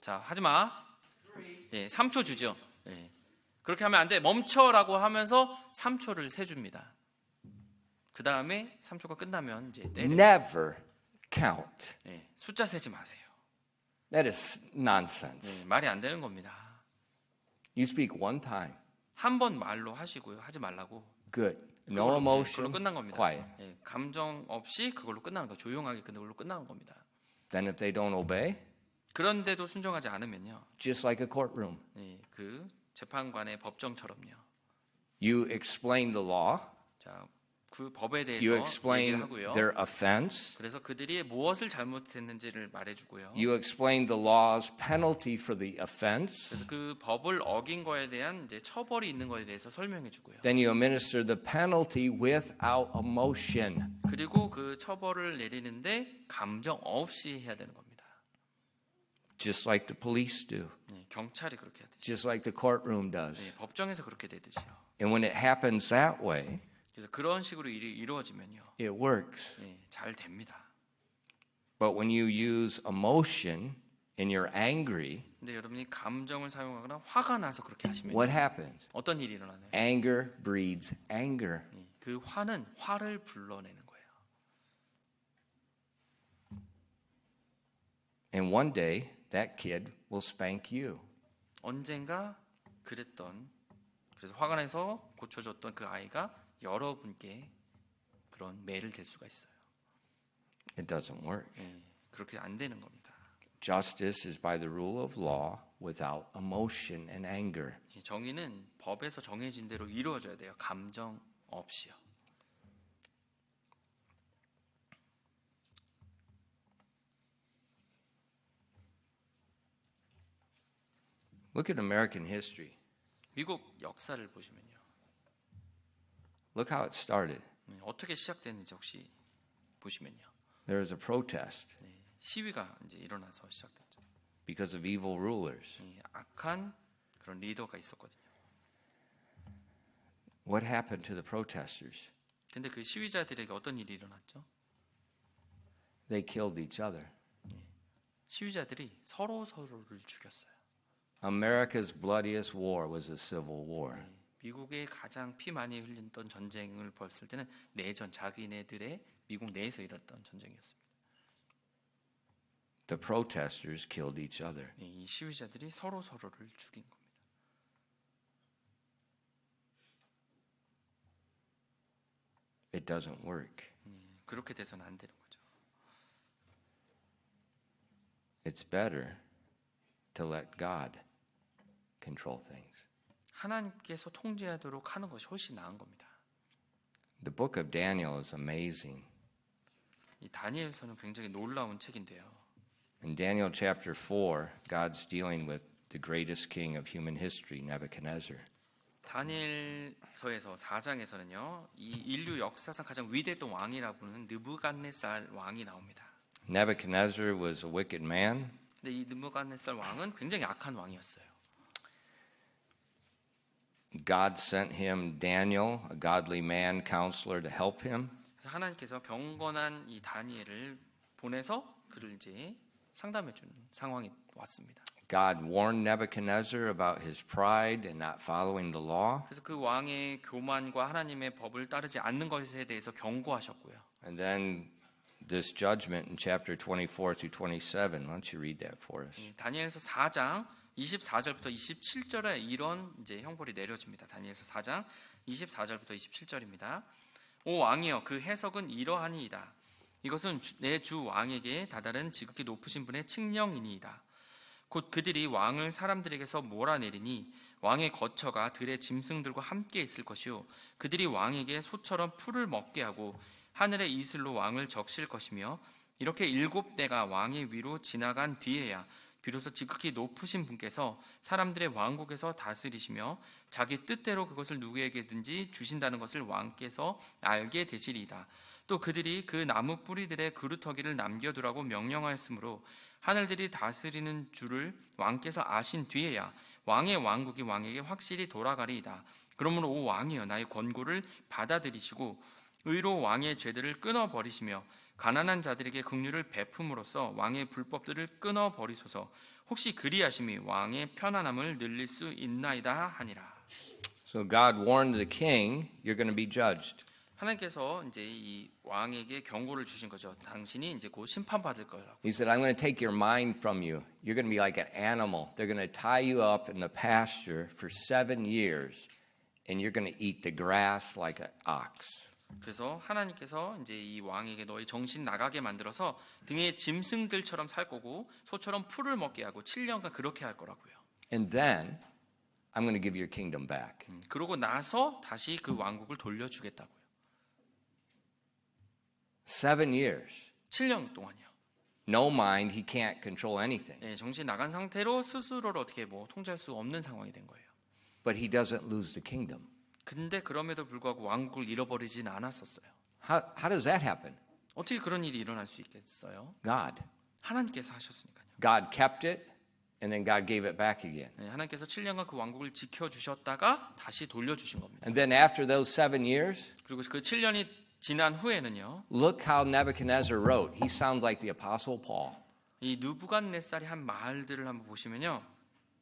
[SPEAKER 2] 자, 하지 마. 3초 주죠. 그렇게 하면 안 돼. 멈춰라고 하면서 3초를 세줍니다. 그 다음에 3초가 끝나면 이제
[SPEAKER 1] Never count.
[SPEAKER 2] 숫자 세지 마세요.
[SPEAKER 1] That is nonsense.
[SPEAKER 2] 말이 안 되는 겁니다.
[SPEAKER 1] You speak one time.
[SPEAKER 2] 한 번 말로 하시고요. 하지 말라고.
[SPEAKER 1] Good. No emotion.
[SPEAKER 2] 그걸로 끝난 겁니다.
[SPEAKER 1] Quiet.
[SPEAKER 2] 감정 없이 그걸로 끝나는 거. 조용하게 그걸로 끝나는 겁니다.
[SPEAKER 1] Then if they don't obey,
[SPEAKER 2] 그런데도 순종하지 않으면요.
[SPEAKER 1] just like a courtroom.
[SPEAKER 2] 그 재판관의 법정처럼요.
[SPEAKER 1] You explain the law.
[SPEAKER 2] 자, 그 법에
[SPEAKER 1] You
[SPEAKER 2] 대해서
[SPEAKER 1] explain
[SPEAKER 2] 얘기를 하고요.
[SPEAKER 1] their offense.
[SPEAKER 2] 그래서 그들이 무엇을 잘못했는지를 말해주고요.
[SPEAKER 1] You explain the law's penalty for the offense.
[SPEAKER 2] 그래서 그 법을 어긴 거에 대한 이제 처벌이 있는 거에 대해서 설명해주고요.
[SPEAKER 1] Then you administer the penalty without emotion.
[SPEAKER 2] 그리고 그 처벌을 내리는데 감정 없이 해야 되는 겁니다.
[SPEAKER 1] Just like the police do.
[SPEAKER 2] 경찰이 그렇게 해야 되죠.
[SPEAKER 1] Just like the courtroom does.
[SPEAKER 2] 법정에서 그렇게 되듯이요.
[SPEAKER 1] And when it happens that way,
[SPEAKER 2] 그래서 그런 식으로 일이 이루어지면요.
[SPEAKER 1] it works.
[SPEAKER 2] 잘 됩니다.
[SPEAKER 1] But when you use emotion and you're angry,
[SPEAKER 2] 근데 여러분이 감정을 사용하거나 화가 나서 그렇게 하시면
[SPEAKER 1] what happens?
[SPEAKER 2] 어떤 일이 일어나나요?
[SPEAKER 1] Anger breeds anger.
[SPEAKER 2] 그 화는 화를 불러내는 거예요.
[SPEAKER 1] And one day, that kid will spank you.
[SPEAKER 2] 언젠가 그랬던 그래서 화가 나서 고쳐줬던 그 아이가 여러분께 그런 매를 댈 수가 있어요.
[SPEAKER 1] It doesn't work.
[SPEAKER 2] 그렇게 안 되는 겁니다.
[SPEAKER 1] Justice is by the rule of law without emotion and anger.
[SPEAKER 2] 정의는 법에서 정해진 대로 이루어져야 돼요. 감정 없이요.
[SPEAKER 1] Look at American history.
[SPEAKER 2] 미국 역사를 보시면요.
[SPEAKER 1] Look how it started.
[SPEAKER 2] 어떻게 시작됐는지 혹시 보시면요.
[SPEAKER 1] There was a protest
[SPEAKER 2] 시위가 이제 일어나서 시작됐죠.
[SPEAKER 1] because of evil rulers.
[SPEAKER 2] 악한 그런 리더가 있었거든요.
[SPEAKER 1] What happened to the protesters?
[SPEAKER 2] 근데 그 시위자들에게 어떤 일이 일어났죠?
[SPEAKER 1] They killed each other.
[SPEAKER 2] 시위자들이 서로를 죽였어요.
[SPEAKER 1] America's bloodiest war was a civil war.
[SPEAKER 2] 미국의 가장 피 많이 흘렸던 전쟁을 봤을 때는 내전, 자기네들의 미국 내에서 일어났던 전쟁이었습니다.
[SPEAKER 1] The protesters killed each other.
[SPEAKER 2] 이 시위자들이 서로를 죽인 겁니다.
[SPEAKER 1] It doesn't work.
[SPEAKER 2] 그렇게 돼서는 안 되는 거죠.
[SPEAKER 1] It's better to let God control things.
[SPEAKER 2] 하나님께서 통제하도록 하는 것이 훨씬 나은 겁니다.
[SPEAKER 1] The book of Daniel is amazing.
[SPEAKER 2] 이 다니엘서는 굉장히 놀라운 책인데요.
[SPEAKER 1] In Daniel chapter 4, God's dealing with the greatest king of human history, Nebuchadnezzar.
[SPEAKER 2] 다니엘서에서 4장에서는요. 이 인류 역사상 가장 위대했던 왕이라고 부르는 느부갓네살 왕이 나옵니다.
[SPEAKER 1] Nebuchadnezzar was a wicked man.
[SPEAKER 2] 근데 이 느부갓네살 왕은 굉장히 악한 왕이었어요.
[SPEAKER 1] God sent him Daniel, a godly man, counselor, to help him.
[SPEAKER 2] 그래서 하나님께서 경건한 이 다니엘을 보내서 그를 이제 상담해 주는 상황이 왔습니다.
[SPEAKER 1] God warned Nebuchadnezzar about his pride and not following the law.
[SPEAKER 2] 그래서 그 왕의 교만과 하나님의 법을 따르지 않는 것에 대해서 경고하셨고요.
[SPEAKER 1] And then this judgment in chapter 24 through 27. Why don't you read that for us?
[SPEAKER 2] 다니엘서 4장 24절부터 27절에 이런 이제 형벌이 내려집니다. 다니엘서 4장 24절부터 27절입니다. 오 왕이여 그 해석은 이러하니이다. 이것은 내 주 왕에게 다다른 지극히 높으신 분의 칙령이니이다. 곧 그들이 왕을 사람들에게서 몰아내리니 왕의 거처가 들의 짐승들과 함께 있을 것이요 그들이 왕에게 소처럼 풀을 먹게 하고 하늘의 이슬로 왕을 적실 것이며 이렇게 7대가 왕의 위로 지나간 뒤에야 비로소 지극히 높으신 분께서 사람들의 왕국에서 다스리시며 자기 뜻대로 그것을 누구에게든지 주신다는 것을 왕께서 알게 되시리이다. 또 그들이 그 나무 뿌리들의 그루터기를 남겨두라고 명령하였으므로 하늘들이 다스리는 줄을 왕께서 아신 뒤에야 왕의 왕국이 왕에게 확실히 돌아가리이다. 그러므로 오 왕이여 나의 권고를 받아들이시고 의로 왕의 죄들을 끊어버리시며 가난한 자들에게 긍휼을 베품으로써 왕의 불법들을 끊어버리소서. 혹시 그리하심이 왕의 편안함을 늘릴 수 있나이다 하니라.
[SPEAKER 1] So God warned the king, you're going to be judged.
[SPEAKER 2] 하나님께서 이제 이 왕에게 경고를 주신 거죠. 당신이 이제 곧 심판받을 거라고.
[SPEAKER 1] He said, I'm going to take your mind from you. You're going to be like an animal. They're going to tie you up in the pasture for 7 years, and you're going to eat the grass like an ox.
[SPEAKER 2] 그래서 하나님께서 이제 이 왕에게 너희 정신 나가게 만들어서 등에 짐승들처럼 살 거고 소처럼 풀을 먹게 하고 7년간 그렇게 할 거라고요.
[SPEAKER 1] And then I'm going to give your kingdom back.
[SPEAKER 2] 그러고 나서 다시 그 왕국을 돌려주겠다고요.
[SPEAKER 1] 7 years.
[SPEAKER 2] 7년 동안이요.
[SPEAKER 1] No mind, he can't control anything.
[SPEAKER 2] 네, 정신 나간 상태로 스스로를 어떻게 뭐 통제할 수 없는 상황이 된 거예요.
[SPEAKER 1] But he doesn't lose the kingdom.
[SPEAKER 2] 근데 그럼에도 불구하고 왕국을 잃어버리진 않았었어요.
[SPEAKER 1] How does that happen?
[SPEAKER 2] 어떻게 그런 일이 일어날 수 있겠어요?
[SPEAKER 1] God.
[SPEAKER 2] 하나님께서 하셨으니까요.
[SPEAKER 1] God kept it, and then God gave it back again.
[SPEAKER 2] 네, 하나님께서 7년간 그 왕국을 지켜주셨다가 다시 돌려주신 겁니다.
[SPEAKER 1] And then after those 7 years,
[SPEAKER 2] 그리고 그 7년이 지난 후에는요.
[SPEAKER 1] look how Nebuchadnezzar wrote. He sounds like the Apostle Paul.
[SPEAKER 2] 이 느부갓네살이 한 말들을 한번 보시면요.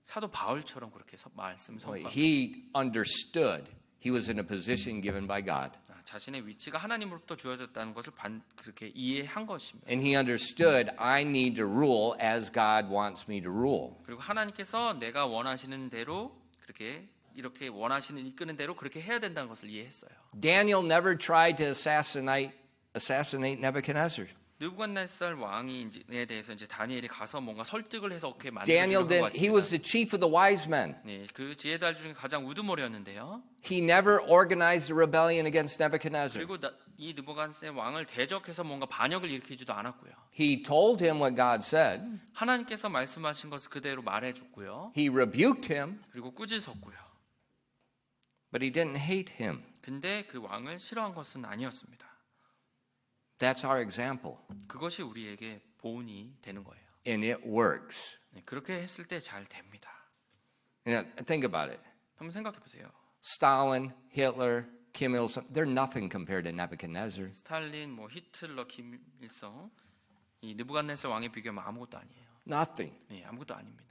[SPEAKER 2] 사도 바울처럼 그렇게 말씀을 선포합니다.
[SPEAKER 1] He understood. He was in a position given by God.
[SPEAKER 2] 자신의 위치가 하나님으로부터 주어졌다는 것을 그렇게 이해한 것입니다.
[SPEAKER 1] And he understood, I need to rule as God wants me to rule.
[SPEAKER 2] 그리고 하나님께서 내가 원하시는 대로 이렇게 원하시는 이끄는 대로 그렇게 해야 된다는 것을 이해했어요.
[SPEAKER 1] Daniel never tried to assassinate Nebuchadnezzar.
[SPEAKER 2] 느부갓네살 왕에 대해서 이제 다니엘이 가서 뭔가 설득을 해서 그렇게
[SPEAKER 1] Daniel
[SPEAKER 2] 만들어주는 것
[SPEAKER 1] did. He was
[SPEAKER 2] 같습니다.
[SPEAKER 1] the chief of the wise men.
[SPEAKER 2] 네, 그 지혜달 중에 가장 우두머리였는데요.
[SPEAKER 1] He never organized a rebellion against Nebuchadnezzar.
[SPEAKER 2] 그리고 이 느부갓네살 왕을 대적해서 뭔가 반역을 일으키지도 않았고요.
[SPEAKER 1] He told him what God said.
[SPEAKER 2] 하나님께서 말씀하신 것을 그대로 말해줬고요.
[SPEAKER 1] He rebuked him,
[SPEAKER 2] 그리고 꾸짖었고요.
[SPEAKER 1] but he didn't hate him.
[SPEAKER 2] 근데 그 왕을 싫어한 것은 아니었습니다.
[SPEAKER 1] That's our example.
[SPEAKER 2] 그것이 우리에게 보온이 되는 거예요.
[SPEAKER 1] And it works.
[SPEAKER 2] 네, 그렇게 했을 때 잘 됩니다.
[SPEAKER 1] Think about it.
[SPEAKER 2] 한번 생각해 보세요.
[SPEAKER 1] Stalin, Hitler, Kim Il-sung, they're nothing compared to Nebuchadnezzar.
[SPEAKER 2] 스탈린, 히틀러, 김일성, 이 느부갓네살 왕에 비교하면 아무것도 아니에요.
[SPEAKER 1] Nothing.
[SPEAKER 2] 네, 아무것도 아닙니다.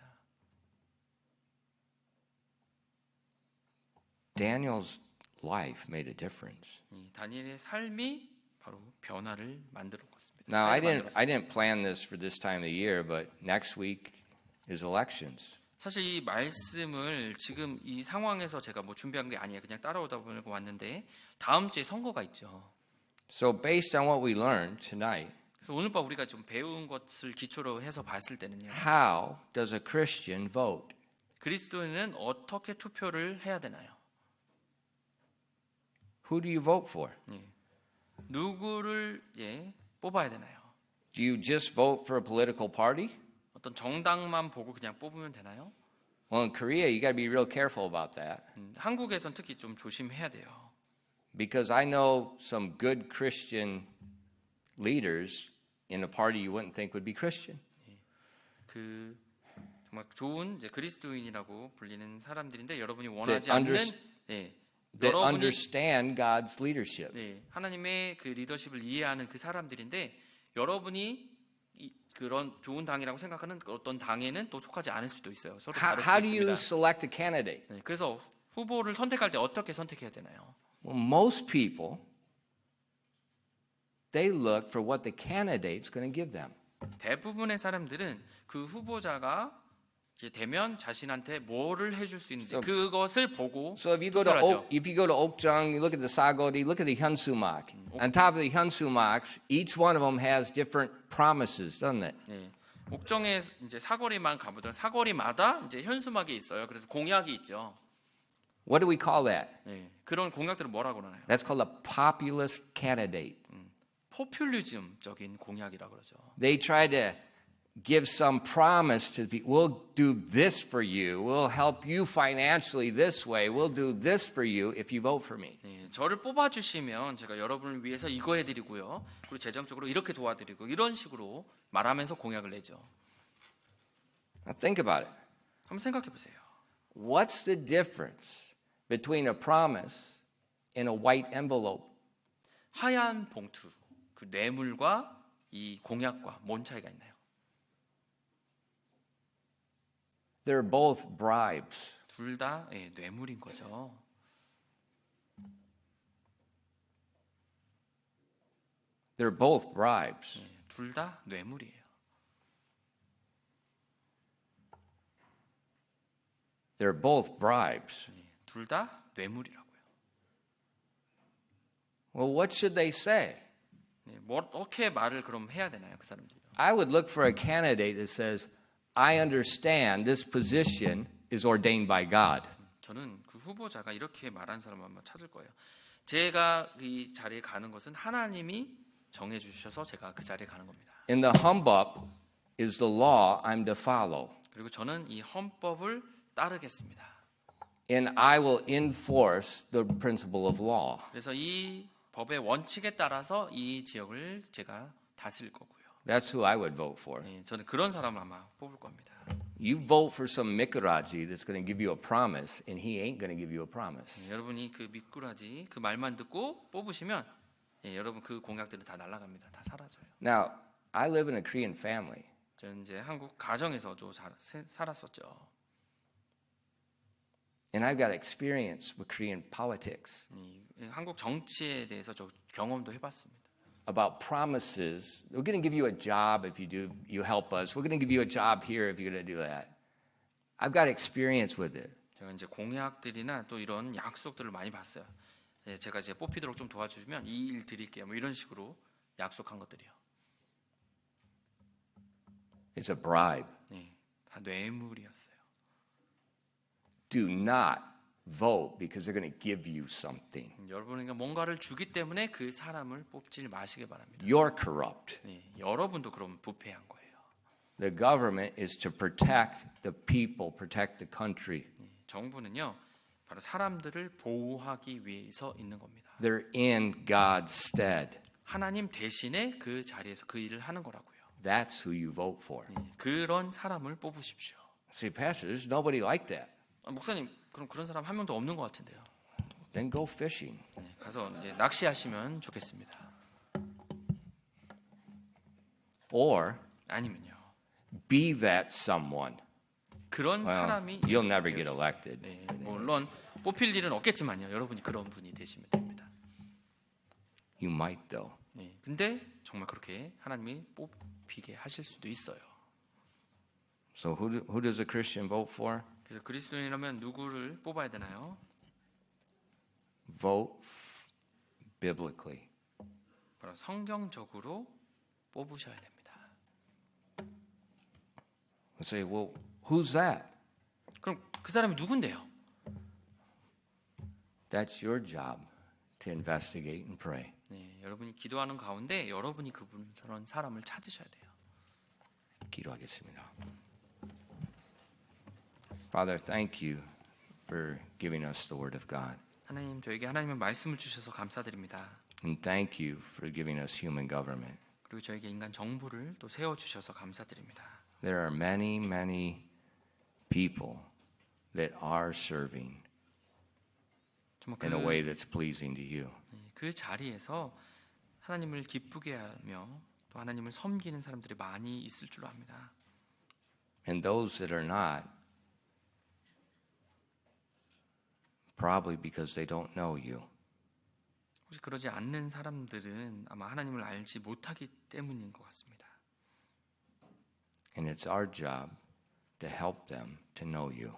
[SPEAKER 1] Daniel's life made a difference.
[SPEAKER 2] 이 다니엘의 삶이 바로 변화를 만들었습니다.
[SPEAKER 1] Now, I didn't plan this for this time of year, but next week is elections.
[SPEAKER 2] 사실 이 말씀을 지금 이 상황에서 제가 준비한 게 아니에요. 그냥 따라오다 보니까 왔는데 다음 주에 선거가 있죠.
[SPEAKER 1] So based on what we learned tonight,
[SPEAKER 2] 그래서 오늘 밤 우리가 좀 배운 것을 기초로 해서 봤을 때는요.
[SPEAKER 1] how does a Christian vote?
[SPEAKER 2] 그리스도인은 어떻게 투표를 해야 되나요?
[SPEAKER 1] Who do you vote for?
[SPEAKER 2] 누구를 뽑아야 되나요?
[SPEAKER 1] Do you just vote for a political party?
[SPEAKER 2] 어떤 정당만 보고 그냥 뽑으면 되나요?
[SPEAKER 1] Well, in Korea, you got to be real careful about that.
[SPEAKER 2] 한국에선 특히 좀 조심해야 돼요.
[SPEAKER 1] Because I know some good Christian leaders in a party you wouldn't think would be Christian.
[SPEAKER 2] 그 정말 좋은 이제 그리스도인이라고 불리는 사람들인데 여러분이 원하지
[SPEAKER 1] That
[SPEAKER 2] 않는
[SPEAKER 1] That
[SPEAKER 2] 여러분이
[SPEAKER 1] understand God's leadership.
[SPEAKER 2] 하나님의 그 리더십을 이해하는 그 사람들인데 여러분이 그런 좋은 당이라고 생각하는 어떤 당에는 또 속하지 않을 수도 있어요. 서로 다를 수
[SPEAKER 1] How do you
[SPEAKER 2] 있습니다.
[SPEAKER 1] select a candidate?
[SPEAKER 2] 그래서 후보를 선택할 때 어떻게 선택해야 되나요?
[SPEAKER 1] Well, most people, they look for what the candidate's going to give them.
[SPEAKER 2] 대부분의 사람들은 그 후보자가 이제 되면 자신한테 뭐를 해줄 수 있는지 그것을 보고
[SPEAKER 1] So if you go to Okjung, you look at the Sagodi, look at the Hyunsumak. On top of the Hyunsumaks, each one of them has different promises, doesn't it?
[SPEAKER 2] 네. 옥정에 이제 사거리만 가보던 사거리마다 이제 현수막이 있어요. 그래서 공약이 있죠.
[SPEAKER 1] What do we call that?
[SPEAKER 2] 네. 그런 공약들을 뭐라고 하나요?
[SPEAKER 1] That's called a populist candidate.
[SPEAKER 2] 포퓰리즘적인 공약이라고 그러죠.
[SPEAKER 1] They try to give some promise to be, we'll do this for you. We'll help you financially this way. We'll do this for you if you vote for me.
[SPEAKER 2] 예, 저를 뽑아주시면 제가 여러분을 위해서 이거 해드리고요. 그리고 재정적으로 이렇게 도와드리고 이런 식으로 말하면서 공약을 내죠.
[SPEAKER 1] Now think about it.
[SPEAKER 2] 한번 생각해 보세요.
[SPEAKER 1] What's the difference between a promise and a white envelope?
[SPEAKER 2] 하얀 봉투, 그 뇌물과 이 공약과 뭔 차이가 있나요?
[SPEAKER 1] They're both bribes.
[SPEAKER 2] 둘 다 예, 뇌물인 거죠.
[SPEAKER 1] They're both bribes.
[SPEAKER 2] 예, 둘 다 뇌물이에요.
[SPEAKER 1] They're both bribes.
[SPEAKER 2] 예, 둘 다 뇌물이라고요.
[SPEAKER 1] Well, what should they say?
[SPEAKER 2] 예, 뭐 어떻게 말을 그럼 해야 되나요, 그 사람들이?
[SPEAKER 1] I would look for a candidate that says, I understand this position is ordained by God.
[SPEAKER 2] 저는 그 후보자가 이렇게 말한 사람을 한번 찾을 거예요. 제가 이 자리에 가는 것은 하나님이 정해 주셔서 제가 그 자리에 가는 겁니다.
[SPEAKER 1] And the humbug is the law I'm to follow.
[SPEAKER 2] 그리고 저는 이 헌법을 따르겠습니다.
[SPEAKER 1] And I will enforce the principle of law.
[SPEAKER 2] 그래서 이 법의 원칙에 따라서 이 지역을 제가 다스릴 거고요.
[SPEAKER 1] That's who I would vote for.
[SPEAKER 2] 예, 저는 그런 사람을 아마 뽑을 겁니다.
[SPEAKER 1] You vote for some Mikuraji that's going to give you a promise, and he ain't going to give you a promise.
[SPEAKER 2] 여러분이 그 미꾸라지 그 말만 듣고 뽑으시면 여러분 그 공약들은 다 날아갑니다. 다 사라져요.
[SPEAKER 1] Now, I live in a Korean family.
[SPEAKER 2] 저는 이제 한국 가정에서 좀 살았었죠.
[SPEAKER 1] And I've got experience with Korean politics
[SPEAKER 2] 한국 정치에 대해서 저 경험도 해봤습니다.
[SPEAKER 1] about promises. We're going to give you a job if you help us. We're going to give you a job here if you're going to do that. I've got experience with it.
[SPEAKER 2] 제가 이제 공약들이나 또 이런 약속들을 많이 봤어요. 제가 이제 뽑히도록 좀 도와주시면 이 일 드릴게요. 뭐 이런 식으로 약속한 것들이요.
[SPEAKER 1] It's a bribe.
[SPEAKER 2] 다 뇌물이었어요.
[SPEAKER 1] Do not vote because they're going to give you something.
[SPEAKER 2] 여러분에게 뭔가를 주기 때문에 그 사람을 뽑지 마시기 바랍니다.
[SPEAKER 1] You're corrupt.
[SPEAKER 2] 여러분도 그럼 부패한 거예요.
[SPEAKER 1] The government is to protect the people, protect the country.
[SPEAKER 2] 정부는요, 바로 사람들을 보호하기 위해서 있는 겁니다.
[SPEAKER 1] They're in God's stead.
[SPEAKER 2] 하나님 대신에 그 자리에서 그 일을 하는 거라고요.
[SPEAKER 1] That's who you vote for.
[SPEAKER 2] 그런 사람을 뽑으십시오.
[SPEAKER 1] See, Pastor, there's nobody like that.
[SPEAKER 2] 목사님, 그럼 그런 사람 한 명도 없는 것 같은데요.
[SPEAKER 1] Then go fishing.
[SPEAKER 2] 가서 이제 낚시하시면 좋겠습니다.
[SPEAKER 1] Or
[SPEAKER 2] 아니면요,
[SPEAKER 1] be that someone.
[SPEAKER 2] 그런
[SPEAKER 1] Well,
[SPEAKER 2] 사람이
[SPEAKER 1] you'll never get elected.
[SPEAKER 2] 물론 뽑힐 일은 없겠지만요, 여러분이 그런 분이 되시면 됩니다.
[SPEAKER 1] You might though.
[SPEAKER 2] 근데 정말 그렇게 하나님이 뽑히게 하실 수도 있어요.
[SPEAKER 1] So who does a Christian vote for?
[SPEAKER 2] 그래서 그리스도인이라면 누구를 뽑아야 되나요?
[SPEAKER 1] Vote biblically.
[SPEAKER 2] 바로 성경적으로 뽑으셔야 됩니다.
[SPEAKER 1] You say, well, who's that?
[SPEAKER 2] 그럼 그 사람이 누군데요?
[SPEAKER 1] That's your job to investigate and pray.
[SPEAKER 2] 여러분이 기도하는 가운데 여러분이 그런 사람을 찾으셔야 돼요.
[SPEAKER 1] 기도하겠습니다. Father, thank you for giving us the word of God.
[SPEAKER 2] 하나님, 저에게 하나님의 말씀을 주셔서 감사드립니다.
[SPEAKER 1] And thank you for giving us human government.
[SPEAKER 2] 그리고 저에게 인간 정부를 또 세워 주셔서 감사드립니다.
[SPEAKER 1] There are many, many people that are serving
[SPEAKER 2] 정말
[SPEAKER 1] in a way that's pleasing to you.
[SPEAKER 2] 그 자리에서 하나님을 기쁘게 하며 또 하나님을 섬기는 사람들이 많이 있을 줄 압니다.
[SPEAKER 1] And those that are not, probably because they don't know you.
[SPEAKER 2] 혹시 그러지 않는 사람들은 아마 하나님을 알지 못하기 때문인 것 같습니다.
[SPEAKER 1] And it's our job to help them to know you.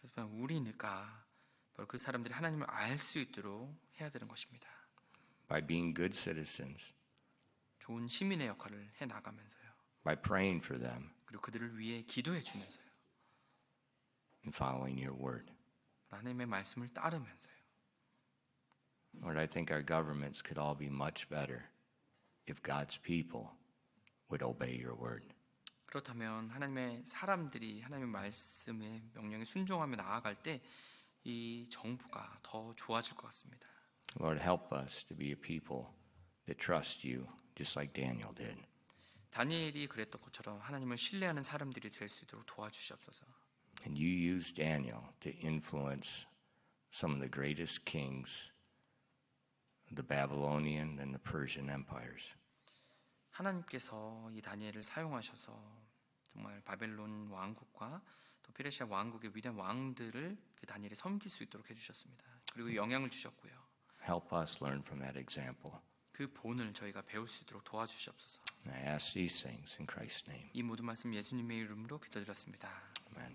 [SPEAKER 2] 그래서 우리가 바로 그 사람들이 하나님을 알 수 있도록 해야 되는 것입니다.
[SPEAKER 1] By being good citizens,
[SPEAKER 2] 좋은 시민의 역할을 해 나가면서요.
[SPEAKER 1] by praying for them
[SPEAKER 2] 그리고 그들을 위해 기도해 주면서요.
[SPEAKER 1] and following your word.
[SPEAKER 2] 하나님의 말씀을 따르면서요.
[SPEAKER 1] Lord, I think our governments could all be much better if God's people would obey your word.
[SPEAKER 2] 그렇다면 하나님의 사람들이 하나님의 말씀에 명령에 순종하며 나아갈 때 이 정부가 더 좋아질 것 같습니다.
[SPEAKER 1] Lord, help us to be a people that trust you, just like Daniel did.
[SPEAKER 2] 다니엘이 그랬던 것처럼 하나님을 신뢰하는 사람들이 될 수 있도록 도와주시옵소서.
[SPEAKER 1] And you used Daniel to influence some of the greatest kings, the Babylonian and the Persian empires.
[SPEAKER 2] 하나님께서 이 다니엘을 사용하셔서 정말 바벨론 왕국과 또 페르시아 왕국의 위대한 왕들을 그 다니엘이 섬길 수 있도록 해주셨습니다. 그리고 영향을 주셨고요.
[SPEAKER 1] Help us learn from that example.
[SPEAKER 2] 그 본을 저희가 배울 수 있도록 도와주시옵소서.
[SPEAKER 1] And I ask these things in Christ's name.
[SPEAKER 2] 이 모든 말씀 예수님의 이름으로 기도드렸습니다.
[SPEAKER 1] Amen.